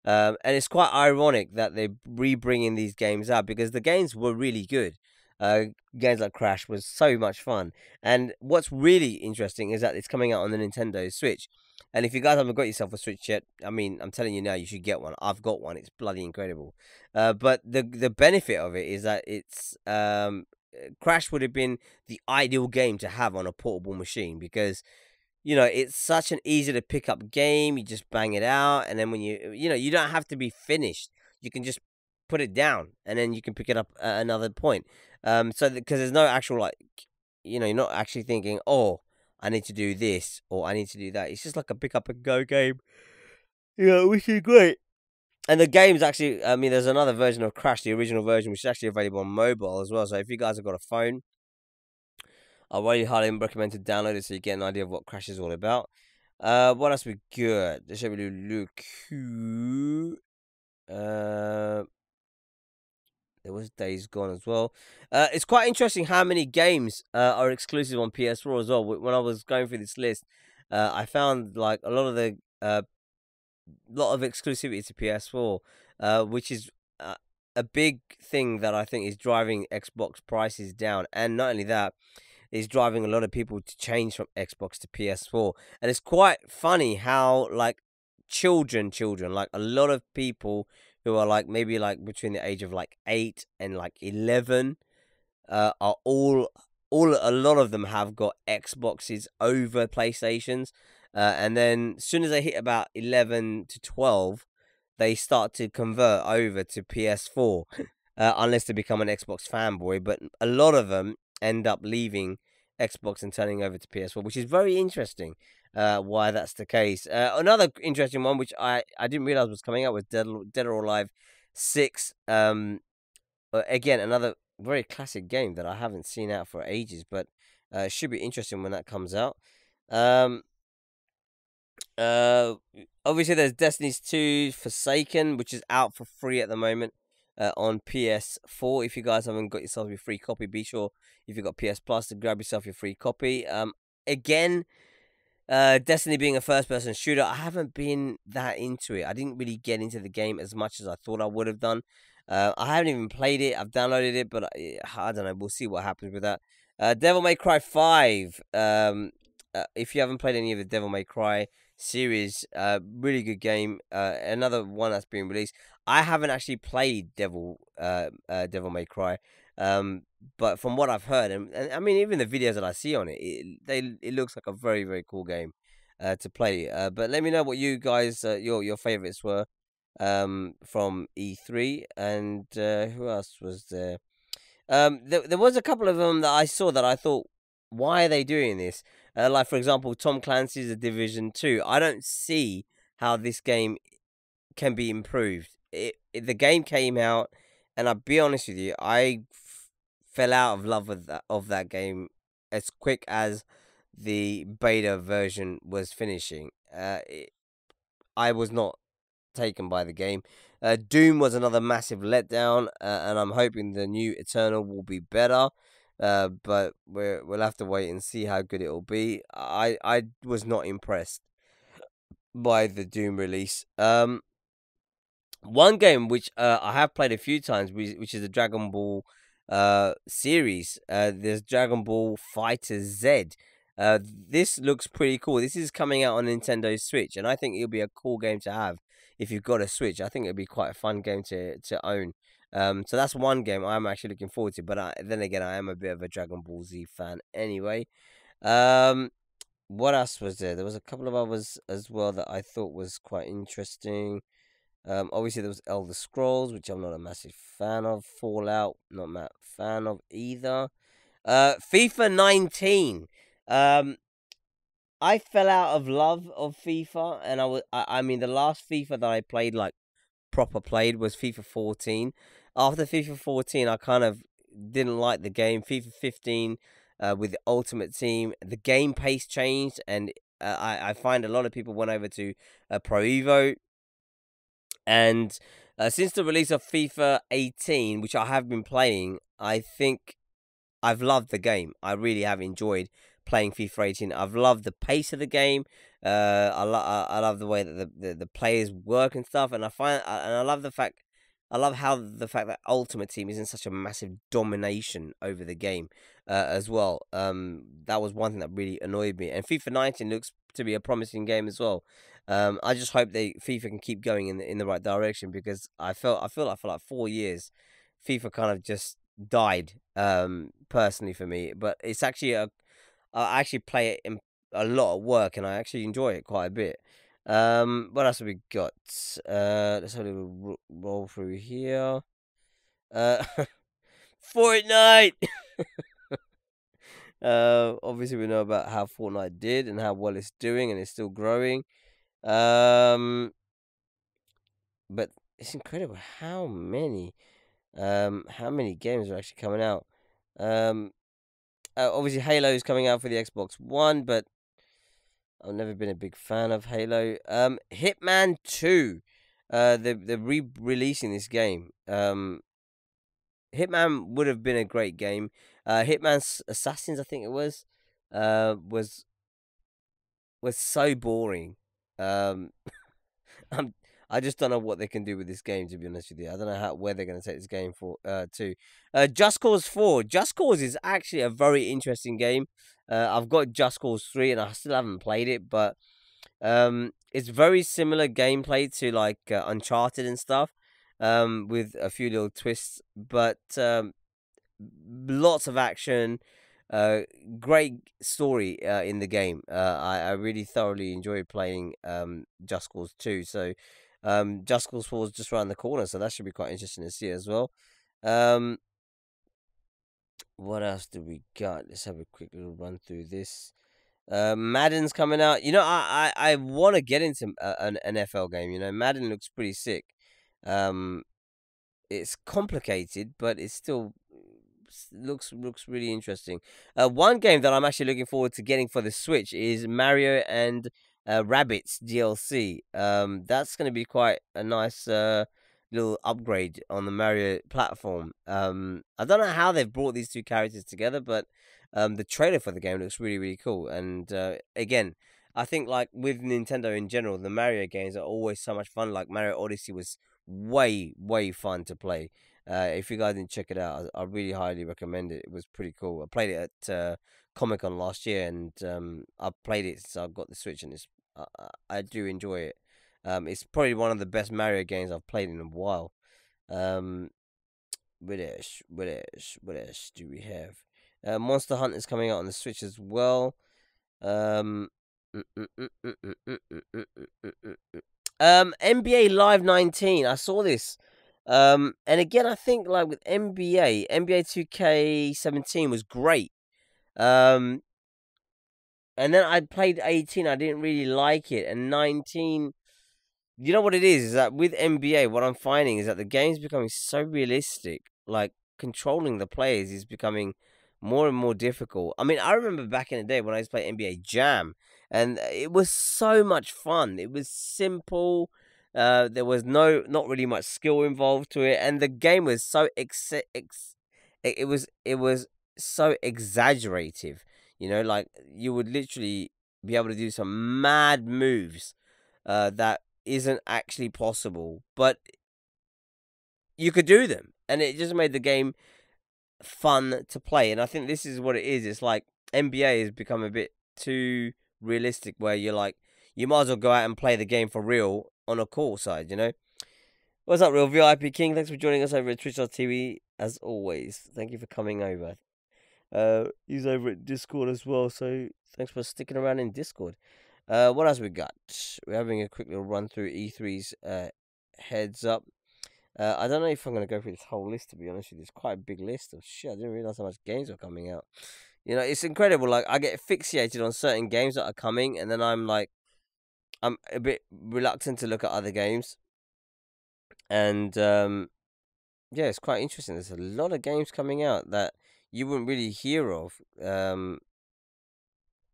And it's quite ironic that they're re-bringing these games out, because the games were really good. Games like Crash was so much fun. And what's really interesting is that it's coming out on the Nintendo Switch. And if you guys haven't got yourself a Switch yet, I mean, I'm telling you now, you should get one. I've got one. It's bloody incredible. But the benefit of it is that it's Crash would have been the ideal game to have on a portable machine, because it's such an easy to pick up game. You just bang it out, and then when you don't have to be finished. You can just put it down, and then you can pick it up at another point. So because there's no actual you're not actually thinking, oh, I need to do this or I need to do that. It's just like a pick up and go game. Which is great. And the game's actually, I mean, there's another version of Crash, the original version, which is actually available on mobile as well. So if you guys have got a phone, I really highly recommend to download it so you get an idea of what Crash is all about. What else we got? Let's have a look. There was Days Gone as well. It's quite interesting how many games are exclusive on PS4 as well. When I was going through this list, I found like a lot of the lot of exclusivity to PS4, which is a big thing that I think is driving Xbox prices down. And not only that, is driving a lot of people to change from Xbox to PS4. And it's quite funny how like children, like a lot of people who are like maybe like between the age of like 8 and like 11 are all a lot of them have got Xboxes over PlayStations, and then as soon as they hit about 11 to 12, they start to convert over to PS4, unless they become an Xbox fanboy. But a lot of them end up leaving Xbox and turning over to PS4, which is very interesting. Why that's the case. Another interesting one, which I didn't realize was coming out, was Dead or Alive 6. Again, another very classic game that I haven't seen out for ages, but it should be interesting when that comes out. Um, uh, Obviously, there's Destiny's 2 Forsaken, which is out for free at the moment on PS4. If you guys haven't got yourself your free copy, be sure if you've got PS Plus to grab yourself your free copy. Again, Destiny being a first-person shooter, I haven't been that into it. I didn't really get into the game as much as I thought I would have done. I haven't even played it. I've downloaded it, but I don't know. We'll see what happens with that. Devil May Cry 5. If you haven't played any of the Devil May Cry series, really good game. Another one that's been released. I haven't actually played Devil May Cry. But from what I've heard, and I mean, even the videos that I see on it, it looks like a very, very cool game to play. But let me know what you guys your favorites were from E3, and who else was there? There was a couple of them that I saw that I thought, why are they doing this? Like for example, Tom Clancy's The Division 2. I don't see how this game can be improved. The game came out, and I'll be honest with you, I fell out of love with that game as quick as the beta version was finishing. I was not taken by the game. Doom was another massive letdown, and I'm hoping the new Eternal will be better. But we'll have to wait and see how good it will be. I was not impressed by the Doom release. One game which I have played a few times, which is the Dragon Ball series. There's Dragon Ball Fighter Z. This looks pretty cool. This is coming out on Nintendo Switch, and I think it'll be a cool game to have if you've got a Switch. I think it'll be quite a fun game to own. So that's one game I'm actually looking forward to. But then again, I am a bit of a Dragon Ball Z fan anyway. What else was there? There was a couple of others as well that I thought was quite interesting. Obviously there was Elder Scrolls, which I'm not a massive fan of. Fallout, not a fan of either. FIFA 19. I fell out of love of FIFA, and I mean, the last FIFA that I played, like proper played, was FIFA 14. After FIFA 14, I kind of didn't like the game. FIFA 15, with the Ultimate Team, the game pace changed, and I find a lot of people went over to Pro Evo. And since the release of FIFA 18, which I have been playing, I think I've loved the game. I really have enjoyed playing FIFA 18. I've loved the pace of the game. I love the way that the players work and stuff. And I love the fact. I love how the fact that Ultimate Team is in such a massive domination over the game as well. That was one thing that really annoyed me. And FIFA 19 looks to be a promising game as well. I just hope FIFA can keep going in the right direction, because I feel like for like 4 years, FIFA kind of just died. Personally for me, but it's actually I actually play it in a lot of work, and I actually enjoy it quite a bit. What else have we got? Let's have a little roll through here. Fortnite. Obviously we know about how Fortnite did and how well it's doing, and it's still growing. But it's incredible how many games are actually coming out. Obviously Halo is coming out for the Xbox One, but I've never been a big fan of Halo. Hitman 2. They're re-releasing this game. Hitman would have been a great game. Hitman's Assassins, I think it was so boring. I just don't know what they can do with this game, to be honest with you. I don't know where they're going to take this game to. Just Cause 4. Just Cause is actually a very interesting game. I've got Just Cause 3, and I still haven't played it, but it's very similar gameplay to like Uncharted and stuff, with a few little twists, but lots of action, Uh, Great story in the game. I really thoroughly enjoyed playing Just Cause 2. So Just Cause 4 is just around the corner, so that should be quite interesting to see as well. Um, what else do we got? Let's have a quick little run through this. Madden's coming out. You know, I want to get into an NFL game. You know, Madden looks pretty sick. Um, it's complicated, but it still looks really interesting. One game that I'm actually looking forward to getting for the Switch is Mario and Rabbids DLC. That's going to be quite a nice little upgrade on the Mario platform. I don't know how they've brought these two characters together, but the trailer for the game looks really cool. And again, I think like with Nintendo in general, the Mario games are always so much fun. Like Mario Odyssey was way fun to play. If you guys didn't check it out, I really highly recommend it. It was pretty cool. I played it at Comic Con last year, and I've played it since I got the Switch, and I do enjoy it. It's probably one of the best Mario games I've played in a while. What else do we have? Monster Hunt is coming out on the Switch as well. Um, NBA Live 19. I saw this. And again, I think like with NBA 2K17 was great. And then I played 18. I didn't really like it, and 19. You know what it is that with NBA, what I'm finding is that the game's becoming so realistic. Like controlling the players is becoming more and more difficult. I mean, I remember back in the day when I used to play NBA Jam, and it was so much fun. It was simple. There was not really much skill involved to it, and the game was so it was so exaggerative. You know, like you would literally be able to do some mad moves that isn't actually possible, but you could do them, and it just made the game fun to play. And I think this is what it is. It's like NBA has become a bit too realistic, where you're like, you might as well go out and play the game for real on a court side, you know? What's up, Real VIP King? Thanks for joining us over at twitch.tv, as always. Thank you for coming over. He's over at Discord as well, so thanks for sticking around in Discord. What else we got? We're having a quick little run through E3's heads up. I don't know if I'm going to go through this whole list, to be honest with you. It's quite a big list of shit. I didn't realize how much games are coming out. You know, it's incredible. Like, I get fixated on certain games that are coming, and then I'm a bit reluctant to look at other games. And, yeah, it's quite interesting. There's a lot of games coming out that you wouldn't really hear of.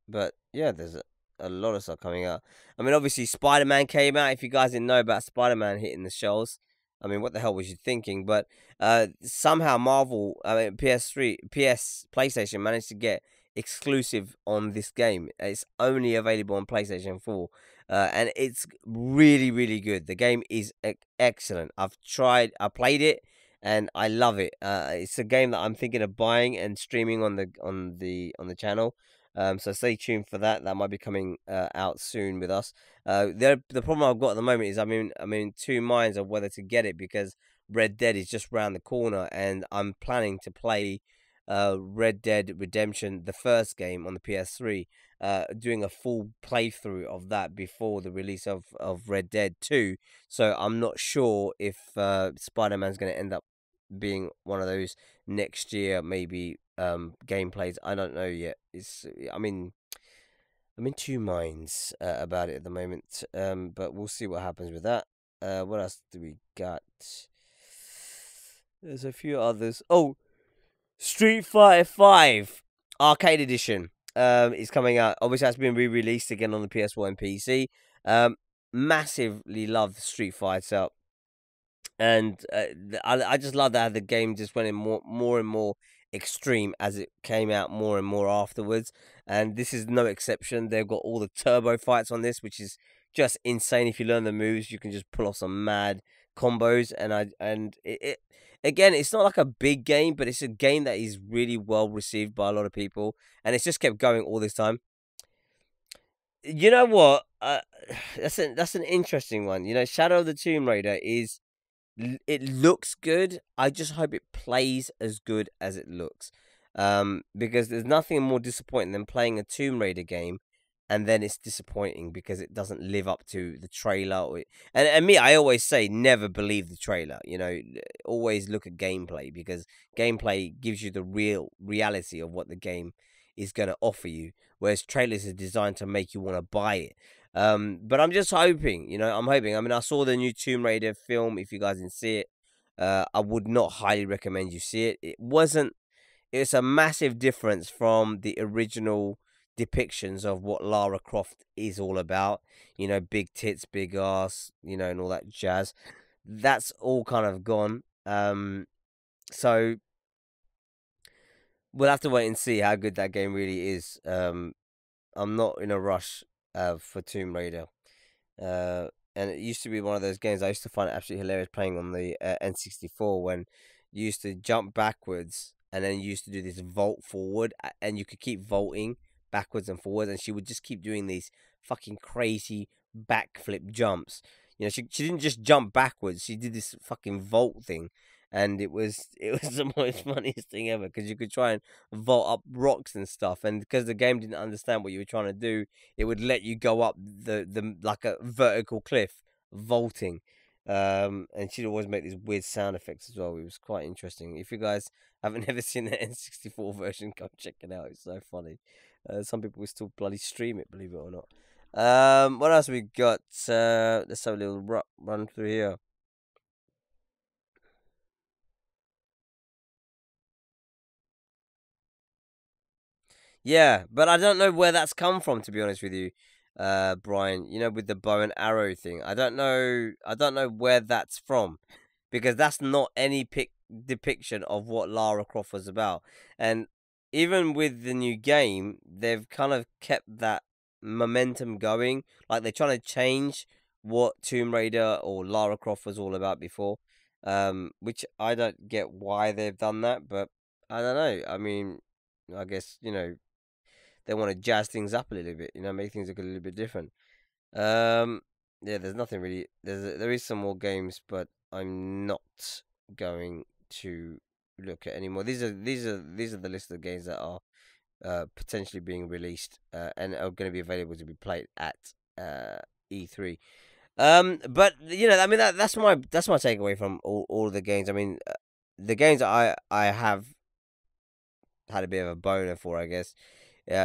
But yeah, there's a lot of stuff coming out. I mean, obviously, Spider-Man came out. If you guys didn't know about Spider-Man hitting the shelves, I mean, what the hell was you thinking? But somehow Marvel, I mean, PlayStation managed to get exclusive on this game. It's only available on PlayStation 4. And it's really good. The game is excellent. I played it, and I love it. It's a game that I'm thinking of buying and streaming on the channel. So stay tuned for that. That might be coming out soon with us. The problem I've got at the moment is I'm in two minds of whether to get it, because Red Dead is just round the corner, and I'm planning to play Red Dead Redemption, the first game on the PS3, doing a full playthrough of that before the release of Red Dead 2. So I'm not sure if Spider-Man's going to end up being one of those next year maybe gameplays. I don't know yet. I'm in two minds about it at the moment, but we'll see what happens with that. What else do we got? There's a few others. Oh, Street Fighter 5 Arcade Edition is coming out. Obviously, that's been re-released again on the PS4 and PC. Massively love Street Fighter. And I just love that the game just went in more and more extreme as it came out more and more afterwards. And this is no exception. They've got all the turbo fights on this, which is just insane. If you learn the moves, you can just pull off some mad combos. And it again, it's not like a big game, but it's a game that is really well received by a lot of people, and it's just kept going all this time. You know what? That's an interesting one. You know, Shadow of the Tomb Raider it looks good. I just hope it plays as good as it looks. Because there's nothing more disappointing than playing a Tomb Raider game and then it's disappointing because it doesn't live up to the trailer. And me, I always say never believe the trailer. Always look at gameplay because gameplay gives you the reality of what the game is going to offer you, whereas trailers are designed to make you want to buy it. But I'm just hoping, I'm hoping. I mean, I saw the new Tomb Raider film. If you guys didn't see it, I would not highly recommend you see it. It's a massive difference from the original depictions of what Lara Croft is all about. Big tits, big ass, and all that jazz. That's all kind of gone. So we'll have to wait and see how good that game really is. I'm not in a rush for Tomb Raider. And it used to be one of those games I used to find it absolutely hilarious playing on the N64 when you used to jump backwards and then you used to do this vault forward and you could keep vaulting backwards and forwards and she would just keep doing these fucking crazy backflip jumps. She didn't just jump backwards, she did this fucking vault thing. And it was the most funniest thing ever because you could try and vault up rocks and stuff, and because the game didn't understand what you were trying to do, it would let you go up the like a vertical cliff, vaulting. And she'd always make these weird sound effects as well. It was quite interesting. If you guys haven't ever seen the N64 version, go check it out. It's so funny. Some people will still bloody stream it, believe it or not. What else we got? Let's have a little run through here. Yeah, but I don't know where that's come from, to be honest with you, Brian. With the bow and arrow thing. I don't know. I don't know where that's from, because that's not any depiction of what Lara Croft was about. And even with the new game, they've kind of kept that momentum going. Like they're trying to change what Tomb Raider or Lara Croft was all about before. Which I don't get why they've done that, but I don't know. I mean, I guess they want to jazz things up a little bit, make things look a little bit different. Yeah, there's nothing really. There is some more games, but I'm not going to look at anymore. These are the list of games that are potentially being released and are going to be available to be played at E3. But I mean that's my takeaway from all of the games. I mean, the games that I have had a bit of a boner for, I guess.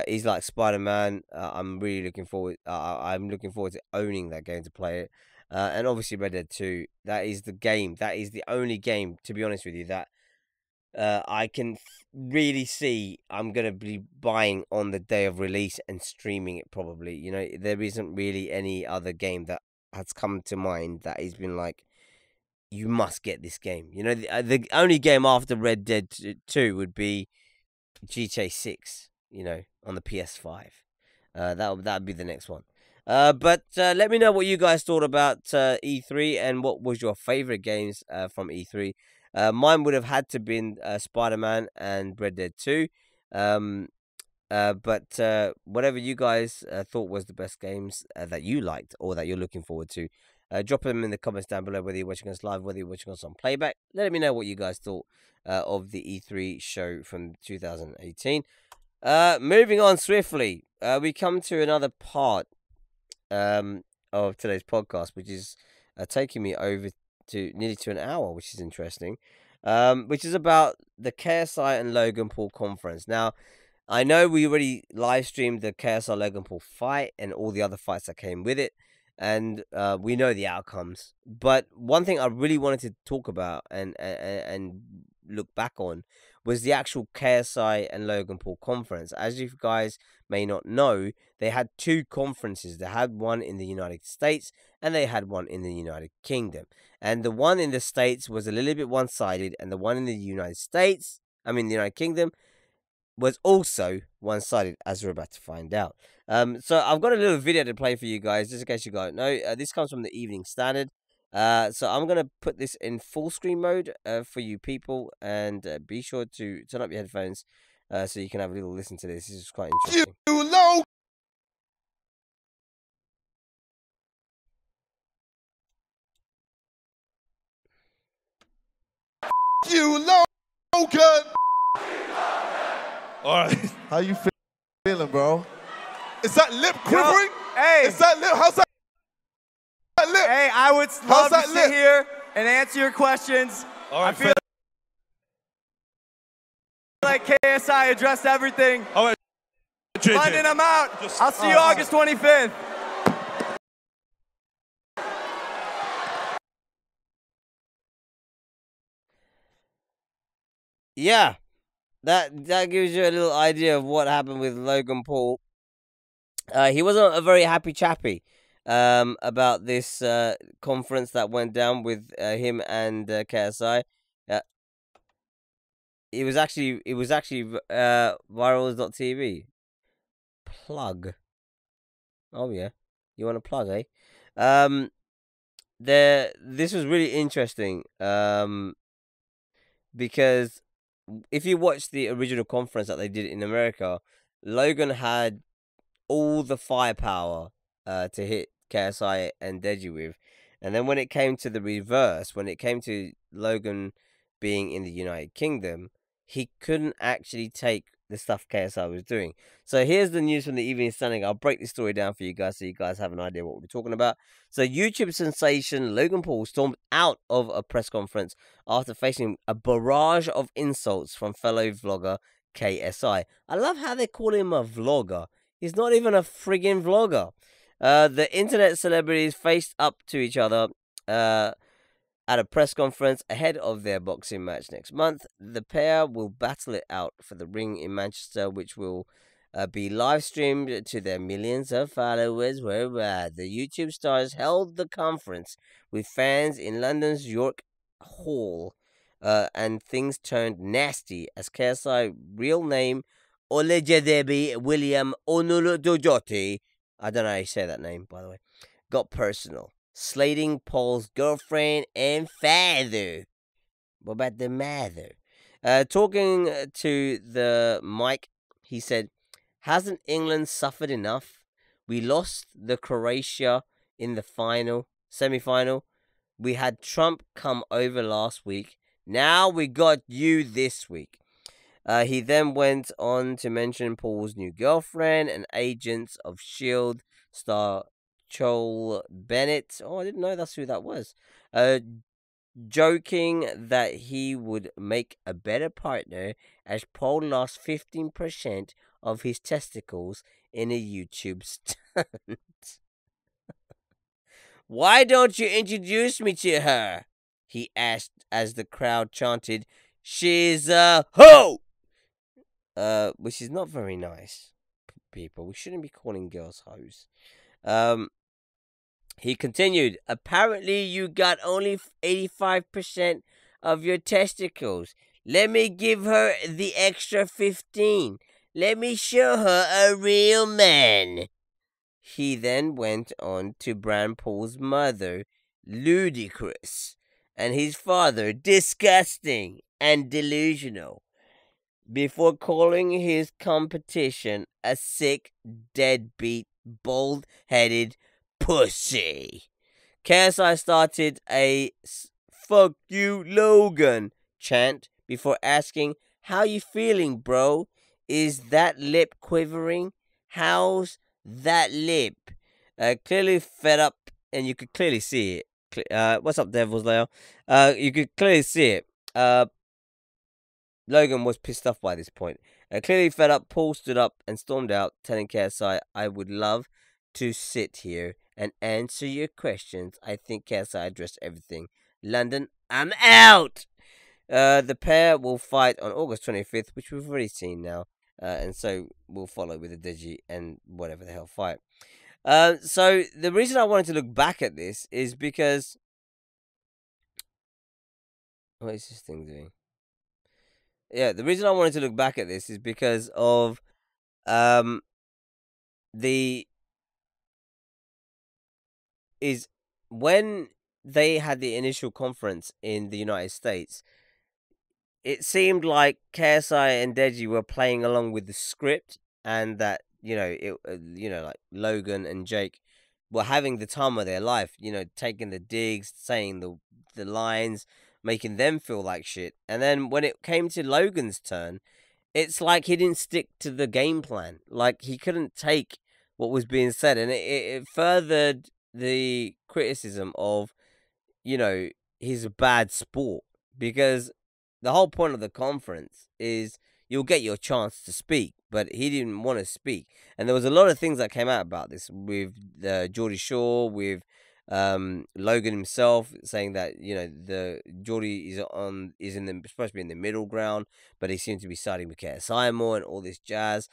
He's like Spider-Man. I'm really looking forward. I'm looking forward to owning that game to play it. And obviously Red Dead 2. That is the game. That is the only game, to be honest with you, that I can really see I'm gonna be buying on the day of release and streaming it. Probably. There isn't really any other game that has come to mind that has been like, you must get this game. The only game after Red Dead 2 would be GTA 6, on the PS5. That'd be the next one. But let me know what you guys thought about E3 and what was your favorite games from E3. Mine would have had to been Spider-Man and Red Dead 2. But whatever you guys thought was the best games that you liked or that you're looking forward to, drop them in the comments down below, whether you're watching us live, whether you're watching us on playback. Let me know what you guys thought of the E3 show from 2018. Moving on swiftly, we come to another part of today's podcast, which is taking me over to nearly to an hour, which is interesting, which is about the KSI and Logan Paul conference. Now, I know we already live streamed the KSI Logan Paul fight and all the other fights that came with it, and we know the outcomes. But one thing I really wanted to talk about and look back on was the actual KSI and Logan Paul conference. As you guys may not know, they had two conferences. They had one in the United States and they had one in the United Kingdom. And the one in the States was a little bit one-sided, and the one in the the United Kingdom, was also one-sided, as we're about to find out. So I've got a little video to play for you guys, just in case you don't know. This comes from the Evening Standard. So I'm going to put this in full screen mode for you people, and be sure to turn up your headphones so you can have a little listen to this. This is quite interesting. You Logan! All right. How you feeling, bro? Is that lip quivering? Hey. Is that lip? How's that lip? Hey, I would love to sit here and answer your questions. All right, I feel like KSI addressed everything. All right. London, I'm out. I'll see you August 25th. Yeah, that gives you a little idea of what happened with Logan Paul. He wasn't a very happy chappy about this conference that went down with him and KSI. It was actually virals.tv. Plug. Oh yeah, you want to plug, eh? This was really interesting. Because if you watch the original conference that they did in America, Logan had all the firepower to hit KSI and Deji with. And then when it came to the reverse, when it came to Logan being in the United Kingdom, he couldn't actually take the stuff KSI was doing. So here's the news from the Evening Standard. I'll break this story down for you guys so you guys have an idea what we're talking about. So YouTube sensation Logan Paul stormed out of a press conference after facing a barrage of insults from fellow vlogger KSI. I love how they call him a vlogger. He's not even a friggin' vlogger. The internet celebrities faced up to each other at a press conference ahead of their boxing match next month. The pair will battle it out for the ring in Manchester, which will be live streamed to their millions of followers worldwide. The YouTube stars held the conference with fans in London's York Hall, and things turned nasty as KSI real name Olajedebi William Onuludojotti, I don't know how you say that name, by the way, got personal, slating Paul's girlfriend and father. What about the mother? Talking to the mic, he said, hasn't England suffered enough? We lost the Croatia in the semi-final. We had Trump come over last week. Now we got you this week. He then went on to mention Paul's new girlfriend and Agents of S.H.I.E.L.D. star Joel Bennett. Oh, I didn't know that's who that was. Joking that he would make a better partner as Paul lost 15% of his testicles in a YouTube stunt. Why don't you introduce me to her? He asked as the crowd chanted, she's a hoe! Which is not very nice, people. We shouldn't be calling girls hoes. He continued, apparently you got only 85% of your testicles. Let me give her the extra 15. Let me show her a real man. He then went on to brand Paul's mother ludicrous and his father disgusting and delusional, before calling his competition a sick, deadbeat, bald-headed pussy. KSI started a fuck you, Logan chant before asking, how you feeling, bro? Is that lip quivering? How's that lip? Clearly fed up, and you could clearly see it. What's up, Devils Layer? You could clearly see it. Logan was pissed off by this point. Clearly fed up, Paul stood up and stormed out, telling KSI, I would love to sit here and answer your questions. I think KSI addressed everything. London, I'm out! The pair will fight on August 25th, which we've already seen now. And so we'll follow with the Digi and whatever the hell fight. So the reason I wanted to look back at this is because... What is this thing doing? Yeah, the reason I wanted to look back at this is because of when they had the initial conference in the United States, it seemed like KSI and Deji were playing along with the script, and that like Logan and Jake were having the time of their life, taking the digs, saying the lines, making them feel like shit. And then when it came to Logan's turn, it's like he didn't stick to the game plan. Like, he couldn't take what was being said, and it furthered the criticism of, you know, he's a bad sport, because the whole point of the conference is you'll get your chance to speak, but he didn't want to speak. And there was a lot of things that came out about this with Geordie Shaw, with Logan himself saying that, you know, the Geordie is supposed to be in the middle ground, but he seemed to be siding with KSI more and all this jazz.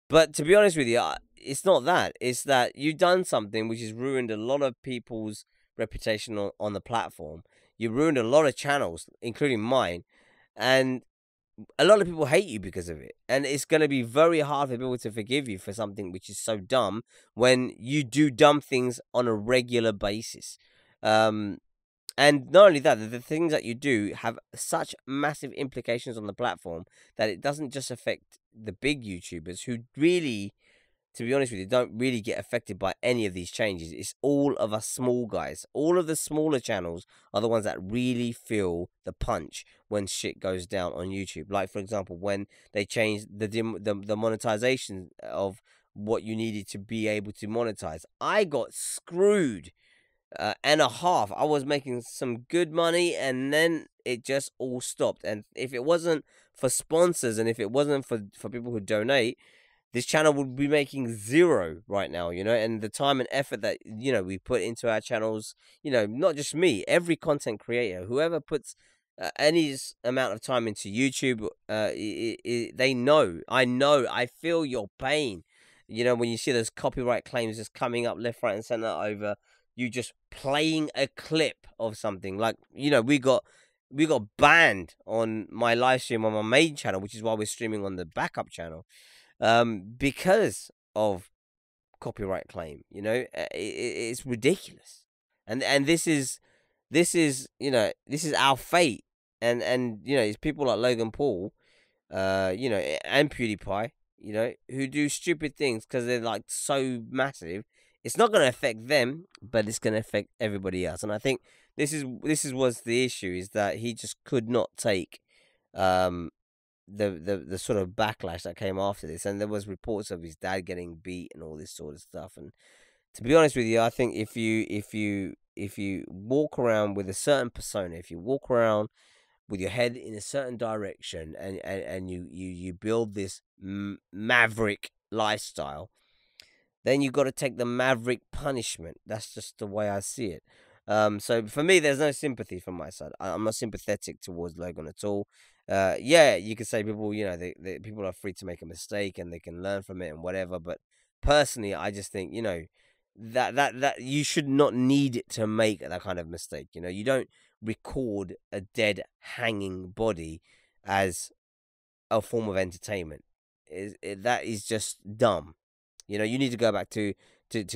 But to be honest with you, it's not that. It's that you've done something which has ruined a lot of people's reputation on the platform. You ruined a lot of channels, including mine, and a lot of people hate you because of it. And it's going to be very hard for people to forgive you for something which is so dumb when you do dumb things on a regular basis. And not only that, the things that you do have such massive implications on the platform that it doesn't just affect the big YouTubers who really, to be honest with you, don't really get affected by any of these changes. It's all of us small guys. All of the smaller channels are the ones that really feel the punch when shit goes down on YouTube. Like, for example, when they changed the monetization of what you needed to be able to monetize. I got screwed. And a half. I was making some good money, and then it just all stopped. And if it wasn't for sponsors, and if it wasn't for people who donate, this channel would be making zero right now, you know. And the time and effort that, you know, we put into our channels, you know, not just me, every content creator, whoever puts any amount of time into YouTube, they know. I feel your pain. You know, when you see those copyright claims just coming up left, right, and center over you just playing a clip of something. Like, you know, we got banned on my live stream on my main channel, which is why we're streaming on the backup channel, because of copyright claim. You know, it's ridiculous, and this is you know, this is our fate, and you know, it's people like Logan Paul, you know, and PewDiePie, you know, who do stupid things because they're like so massive. It's not going to affect them, but it's going to affect everybody else. And I think this was the issue, is that he just could not take the sort of backlash that came after this. And there was reports of his dad getting beat and all this sort of stuff. And to be honest with you, I think if you walk around with a certain persona, if you walk around with your head in a certain direction, and you build this maverick lifestyle, then you got to take the maverick punishment. That's just the way I see it. So for me, there's no sympathy from my side. I'm not sympathetic towards Logan at all. Yeah, you could say people, you know, people are free to make a mistake and they can learn from it and whatever. But personally, I just think, you know, that you should not need to make that kind of mistake. You know, you don't record a dead hanging body as a form of entertainment. That is just dumb. You know, you need to go back to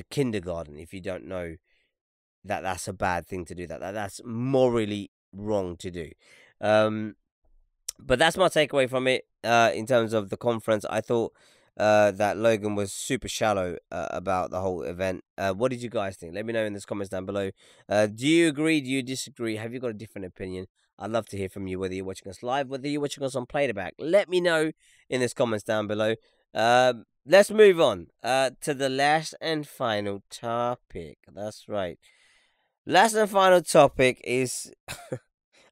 kindergarten if you don't know that that's a bad thing to do. That's morally wrong to do. But that's my takeaway from it. In terms of the conference, I thought that Logan was super shallow about the whole event. What did you guys think? Let me know in the comments down below. Do you agree? Do you disagree? Have you got a different opinion? I'd love to hear from you, whether you're watching us live, whether you're watching us on playback. Let me know in the comments down below. Let's move on to the last and final topic. That's right. Last and final topic is,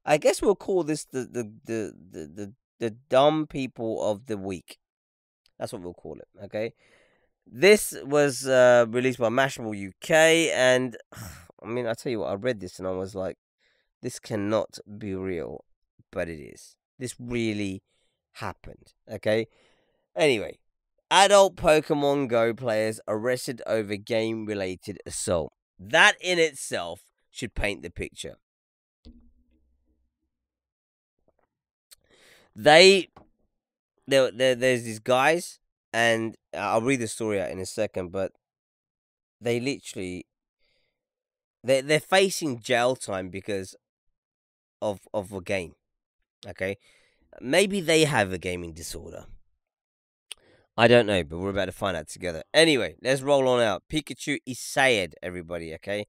I guess we'll call this the dumb people of the week. That's what we'll call it. Okay. This was released by Mashable UK, and I mean, I tell you what, I read this and I was like, this cannot be real, but it is. This really happened. Okay. Anyway. Adult Pokemon Go players arrested over game-related assault. That in itself should paint the picture. There's these guys, and I'll read the story out in a second, but they literally they're facing jail time because of a game. Okay, maybe they have a gaming disorder. I don't know, but we're about to find out together. Anyway, let's roll on out. Pikachu is sad, everybody, okay?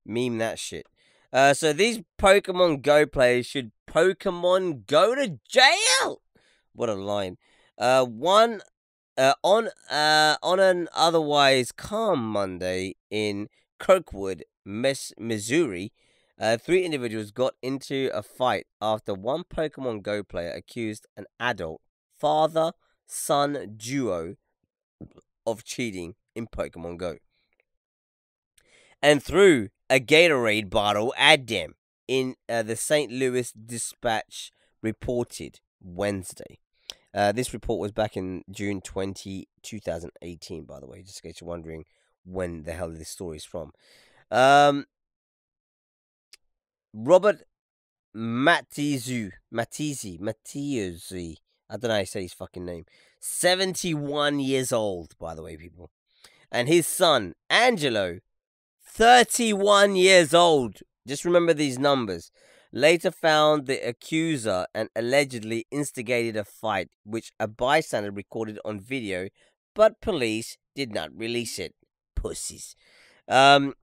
Meme that shit. So these Pokemon Go players should Pokemon go to jail? What a line. On an otherwise calm Monday in Kirkwood, Missouri, three individuals got into a fight after one Pokemon Go player accused an adult father-son duo of cheating in Pokemon Go and threw a Gatorade bottle at them. In the St. Louis Dispatch reported Wednesday. This report was back in June 2018, by the way, just in case you're wondering when the hell this story is from. Robert Matizzi, I don't know how to say his fucking name. 71 years old, by the way, people. And his son, Angelo, 31 years old. Just remember these numbers. Later found the accuser and allegedly instigated a fight, which a bystander recorded on video, but police did not release it. Pussies. The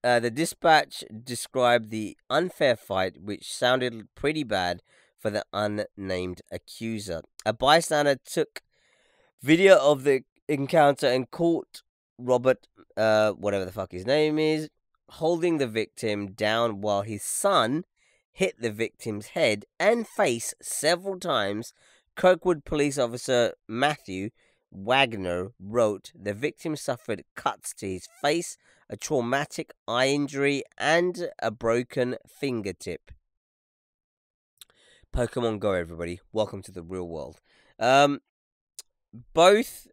dispatch described the unfair fight, which sounded pretty bad for the unnamed accuser. A bystander took video of the encounter and caught Robert, whatever the fuck his name is, holding the victim down while his son hit the victim's head and face several times. Kirkwood police officer Matthew Wagner wrote the victim suffered cuts to his face, a traumatic eye injury, and a broken fingertip. Pokemon Go, everybody. Welcome to the real world. Both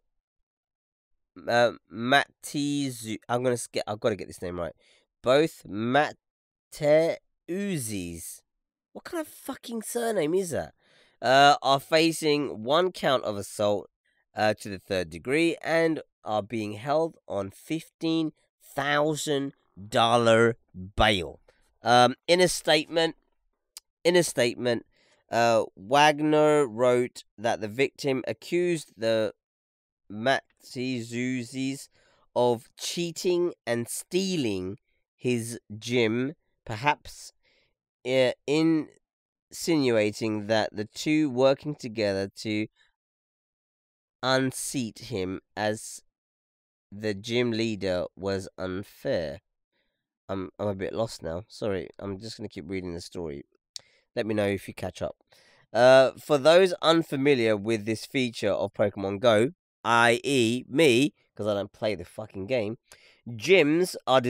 Matizu, I've got to get this name right. Both Mateuzis, what kind of fucking surname is that? Are facing one count of assault to the third degree and are being held on $15,000 bail. In a statement, Wagner wrote that the victim accused the Matsuzis of cheating and stealing his gym, perhaps insinuating that the two working together to unseat him as the gym leader was unfair. I'm a bit lost now. Sorry, I'm just going to keep reading the story. Let me know if you catch up. For those unfamiliar with this feature of Pokemon Go, i.e. me, because I don't play the fucking game, gyms are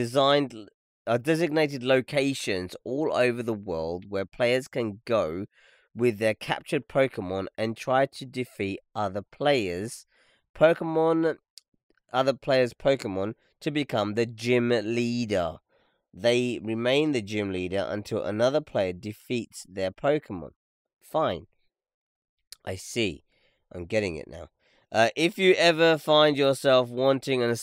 designated locations all over the world where players can go with their captured Pokemon and try to defeat other players' Pokemon to become the gym leader. They remain the gym leader until another player defeats their Pokemon. Fine. I see. I'm getting it now. If you ever find yourself wanting an...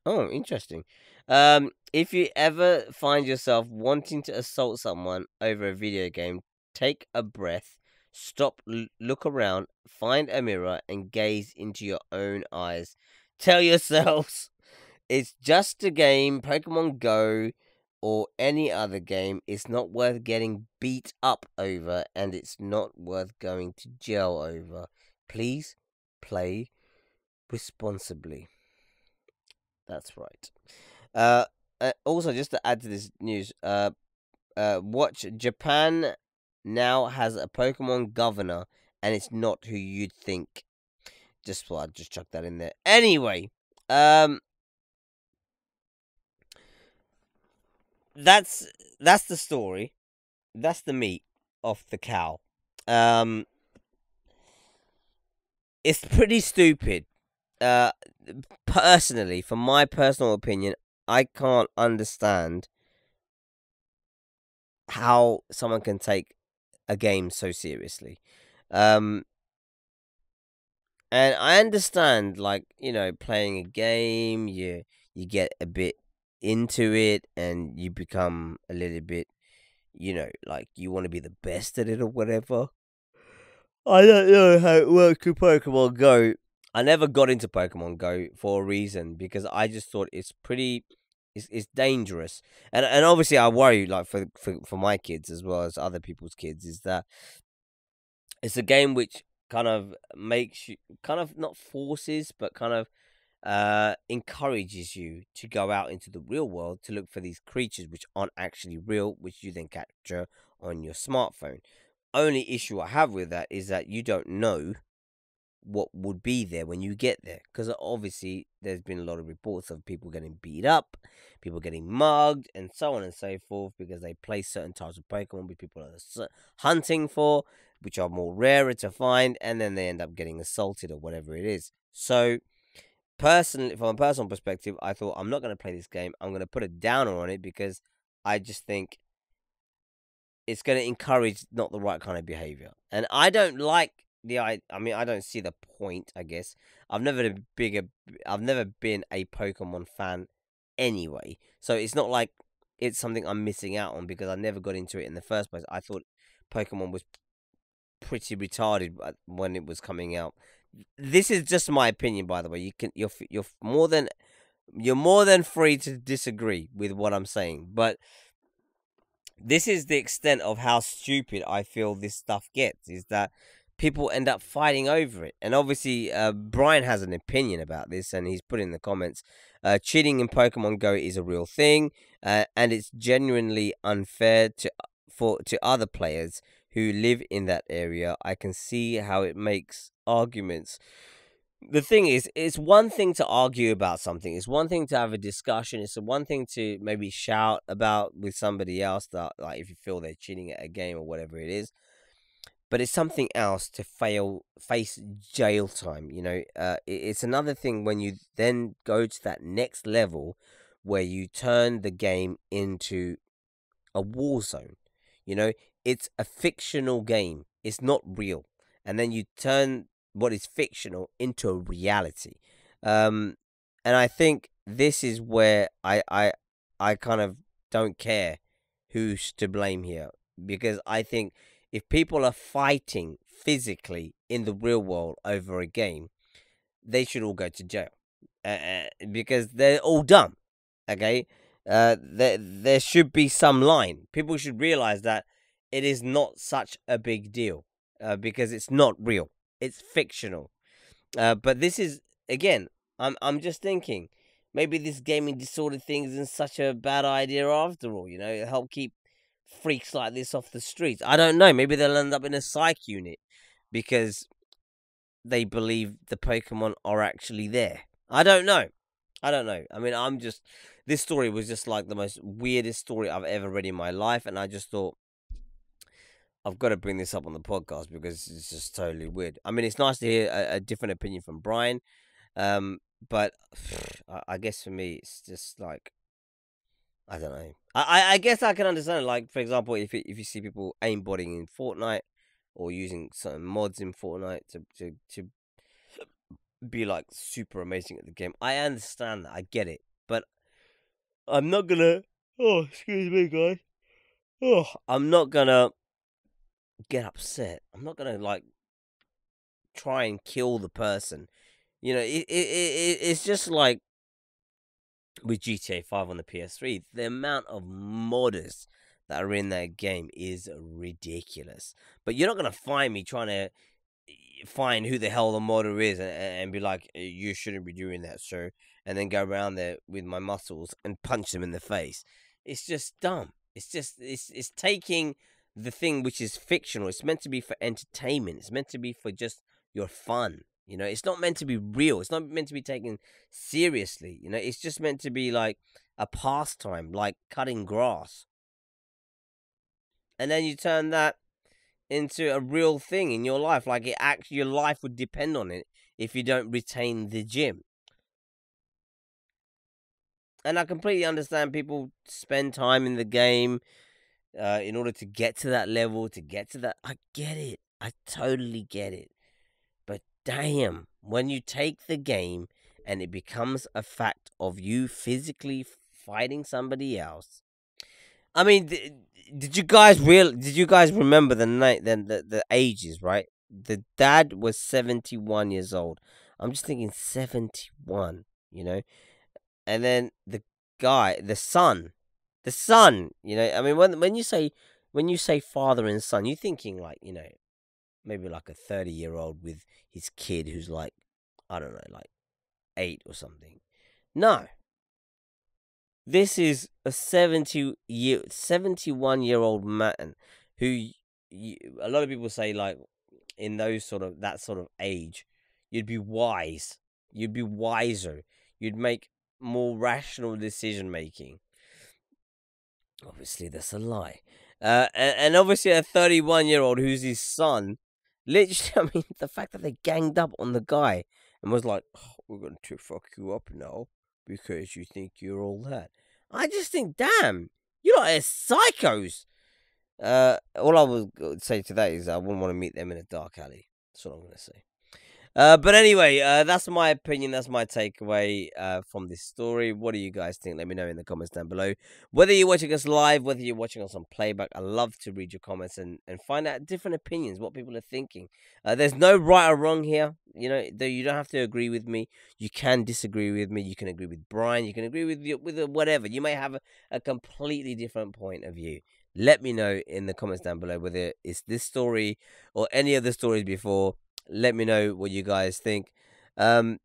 Oh, interesting. If you ever find yourself wanting to assault someone over a video game, take a breath, stop, look around, find a mirror, and gaze into your own eyes. Tell yourselves, it's just a game, Pokemon Go, or any other game. It's not worth getting beat up over, and it's not worth going to jail over. Please play responsibly. That's right. Also, just to add to this news, watch, Japan now has a Pokemon governor, and it's not who you'd think. Just thought I'd just chuck that in there. Anyway, that's the story. That's the meat of the cow. It's pretty stupid. Personally, from my personal opinion, I can't understand how someone can take a game so seriously. And I understand, like, you know, playing a game, you get a bit into it and you become a little bit, you know, like you want to be the best at it or whatever. I don't know how it works with Pokemon Go. I never got into Pokemon Go for a reason, because I just thought it's pretty It's dangerous, and obviously I worry like for my kids as well as other people's kids is that it's a game which kind of makes you kind of not forces but kind of encourages you to go out into the real world to look for these creatures which aren't actually real, which you then capture on your smartphone. Only issue I have with that is that you don't know what would be there when you get there, because obviously there's been a lot of reports of people getting beat up, people getting mugged, and so on and so forth, because they play certain types of Pokemon which people are hunting for, which are more rarer to find, and then they end up getting assaulted or whatever it is. So personally, from a personal perspective, I thought I'm not going to play this game. I'm going to put a downer on it because I just think it's going to encourage not the right kind of behavior, and I don't like I mean, I don't see the point. I guess I've never been a Pokemon fan anyway, so it's not like it's something I'm missing out on because I never got into it in the first place. I thought Pokemon was pretty retarded when it was coming out. This is just my opinion, by the way. You're more than free to disagree with what I'm saying, but this is the extent of how stupid I feel this stuff gets, is that people end up fighting over it. And obviously, Brian has an opinion about this, and he's put in the comments, cheating in Pokemon Go is a real thing, and it's genuinely unfair to other players who live in that area. I can see how it makes arguments. The thing is, it's one thing to argue about something. It's one thing to have a discussion. It's one thing to maybe shout about with somebody else, that like if you feel they're cheating at a game or whatever it is. But it's something else to face jail time. It's another thing when you then go to that next level where you turn the game into a war zone. It's a fictional game. It's not real. And then you turn what is fictional into a reality. And I think this is where I kind of don't care who's to blame here, because I think if people are fighting physically in the real world over a game, they should all go to jail, because they're all dumb. Okay, there should be some line. People should realize that it is not such a big deal, because it's not real. It's fictional. But this is, again, I'm just thinking, maybe this gaming disorder thing isn't such a bad idea after all. It'll help keep freaks like this off the streets. I don't know. Maybe they'll end up in a psych unit because they believe the Pokemon are actually there. I don't know. I mean, this story was just like the most weirdest story I've ever read in my life, and I just thought, I've got to bring this up on the podcast because it's just totally weird. I mean, it's nice to hear a different opinion from Brian, but I guess for me, it's just like, I don't know. I guess I can understand, like, for example, if you see people aimbotting in Fortnite or using certain mods in Fortnite to be like super amazing at the game, I understand that. I get it, but I'm not gonna. Oh, excuse me, guys. Oh, I'm not gonna get upset. I'm not gonna like try and kill the person. It's just like with GTA 5 on the PS3, the amount of modders that are in that game is ridiculous. But you're not gonna find me trying to find who the hell the modder is and be like, you shouldn't be doing that, sir, and then go around there with my muscles and punch them in the face. It's just dumb. It's taking the thing which is fictional. It's meant to be for entertainment. It's meant to be for just your fun. It's not meant to be real. It's not meant to be taken seriously. It's just meant to be like a pastime, like cutting grass. And then you turn that into a real thing in your life. Like your life would depend on it if you don't retain the gym. And I completely understand people spend time in the game in order to get to that level, to get to that. I get it. I totally get it. But damn, when you take the game and it becomes a fact of you physically fighting somebody else. I mean, did you guys remember the ages, right? The dad was 71 years old. I'm just thinking 71, and then guy, the son. You know, I mean, when you say father and son, you're thinking like, you know, maybe like a 30-year-old with his kid who's like, I don't know, like 8 or something. No, this is a 71-year-old man who a lot of people say, like, in that sort of age, you'd be wise. You'd be wiser. You'd make more rational decision making. Obviously, that's a lie. And obviously, a 31-year-old who's his son, literally, I mean, the fact that they ganged up on the guy and was like, oh, we're going to fuck you up now because you think you're all that. I just think, damn, you're like psychos. All I would say to that is I wouldn't want to meet them in a dark alley. That's what I'm going to say. But anyway, that's my opinion. That's my takeaway from this story. What do you guys think? Let me know in the comments down below. Whether you're watching us live, whether you're watching us on playback, I love to read your comments and find out different opinions, what people are thinking. There's no right or wrong here. You know, you don't have to agree with me. You can disagree with me. You can agree with Brian. You can agree with whatever. You may have a completely different point of view. Let me know in the comments down below whether it's this story or any of the stories before. Let me know what you guys think. Oh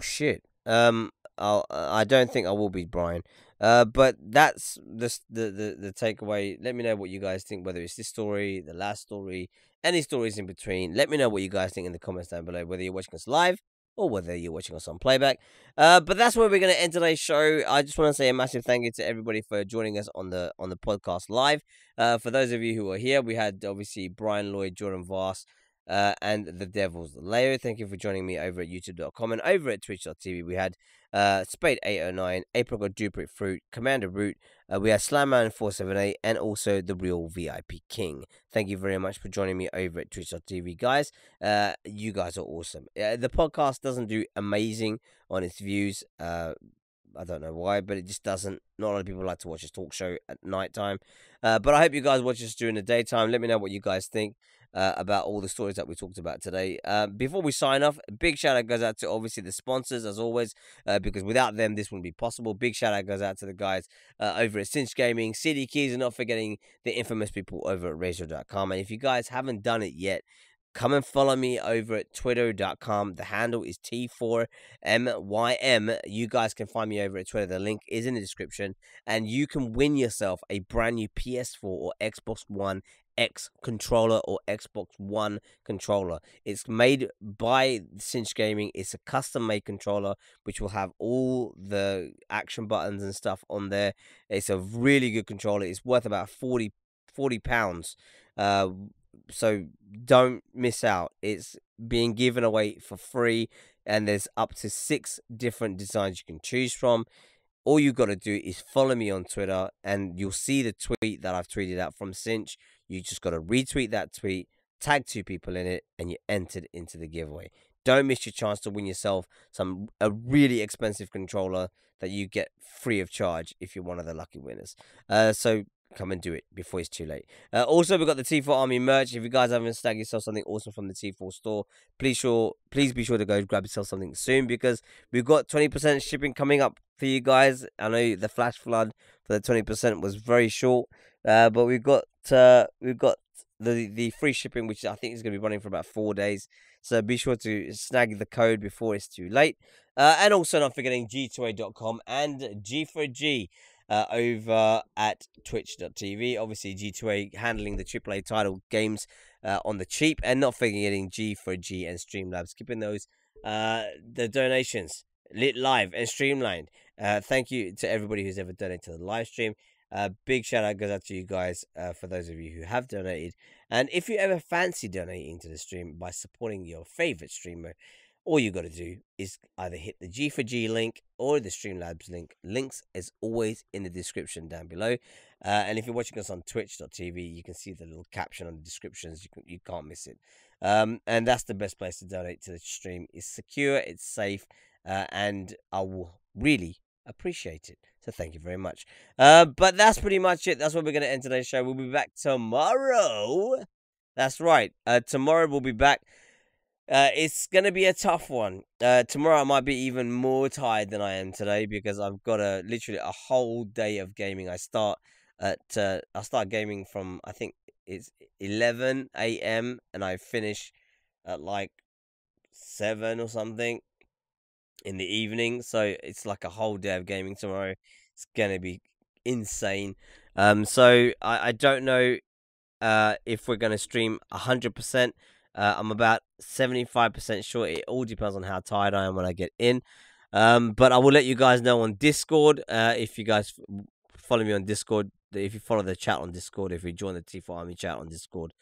shit. I don't think I will beat Brian. But that's the takeaway. Let me know what you guys think, whether it's this story, the last story, any stories in between. Let me know what you guys think in the comments down below, whether you're watching us live or whether you're watching us on playback. But that's where we're going to end today's show. I just want to say a massive thank you to everybody for joining us on the podcast live. For those of you who are here, we had obviously Brian Lloyd, Jordan Voss, and the Devil's Lair. Thank you for joining me over at youtube.com and over at twitch.tv. We had Spade809, Apricot Duprit Fruit, Commander Root, we had Slamman478, and also the Real VIP King. Thank you very much for joining me over at twitch.tv, guys. You guys are awesome. The podcast doesn't do amazing on its views. I don't know why, but it just doesn't. Not a lot of people like to watch this talk show at nighttime. But I hope you guys watch this during the daytime. Let me know what you guys think about all the stories that we talked about today. Before we sign off, a big shout out goes out to obviously the sponsors, as always, because without them, this wouldn't be possible. Big shout out goes out to the guys over at Cinch Gaming, CD Keys, and not forgetting the infamous people over at Razor.com. And if you guys haven't done it yet, come and follow me over at twitter.com. The handle is T4MYM. You guys can find me over at Twitter. The link is in the description. And you can win yourself a brand new PS4 or Xbox One X controller or Xbox One controller. It's made by Cinch Gaming. It's a custom-made controller, which will have all the action buttons and stuff on there. It's a really good controller. It's worth about 40 pounds. So don't miss out. It's being given away for free, and there's up to 6 different designs you can choose from. All you got to do is follow me on Twitter, and you'll see the tweet that I've tweeted out from Cinch. You just got to retweet that tweet, tag 2 people in it, and you're entered into the giveaway. Don't miss your chance to win yourself a really expensive controller that you get free of charge if you're one of the lucky winners. So come and do it before it's too late. Also, we've got the T4 Army merch. If you guys haven't snagged yourself something awesome from the T4 store, please be sure to go grab yourself something soon, because we've got 20% shipping coming up for you guys. I know the flash flood for the 20% was very short, but we've got the free shipping, which I think is going to be running for about 4 days. So be sure to snag the code before it's too late. And also not forgetting G2A.com and G4G. Over at twitch.tv. Obviously, G2A handling the AAA title games on the cheap, and not forgetting G4G and Streamlabs, keeping those the donations lit live and streamlined. Thank you to everybody who's ever donated to the live stream. Big shout out goes out to you guys for those of you who have donated. And if you ever fancy donating to the stream by supporting your favorite streamer, all you got to do is either hit the G4G link or the Streamlabs link. Links, as always, in the description down below. And if you're watching us on twitch.tv, you can see the little caption on the descriptions. You can't miss it. And that's the best place to donate to the stream. It's secure, it's safe, and I will really appreciate it. So thank you very much. But that's pretty much it. That's where we're going to end today's show. We'll be back tomorrow. That's right. Tomorrow we'll be back It's gonna be a tough one. Tomorrow I might be even more tired than I am today because I've got literally a whole day of gaming. I start gaming from, I think it's 11 a.m. and I finish at like 7 or something in the evening. So it's like a whole day of gaming tomorrow. It's gonna be insane. So I don't know if we're gonna stream 100%. I'm about 75% sure. It all depends on how tired I am when I get in. But I will let you guys know on Discord. If you guys follow me on Discord, if you follow the chat on Discord, if you join the T4 Army chat on Discord,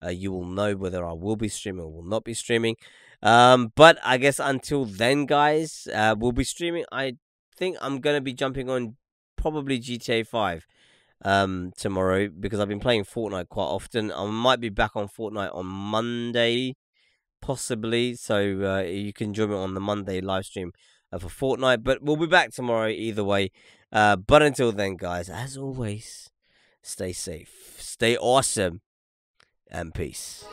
you will know whether I will be streaming or will not be streaming. But I guess until then, guys, we'll be streaming. I think I'm going to be jumping on probably GTA 5 tomorrow because I've been playing Fortnite quite often. I might be back on Fortnite on Monday, possibly. So you can join me on the Monday live stream for Fortnite. But we'll be back tomorrow either way. But until then, guys, as always, stay safe, stay awesome, and peace.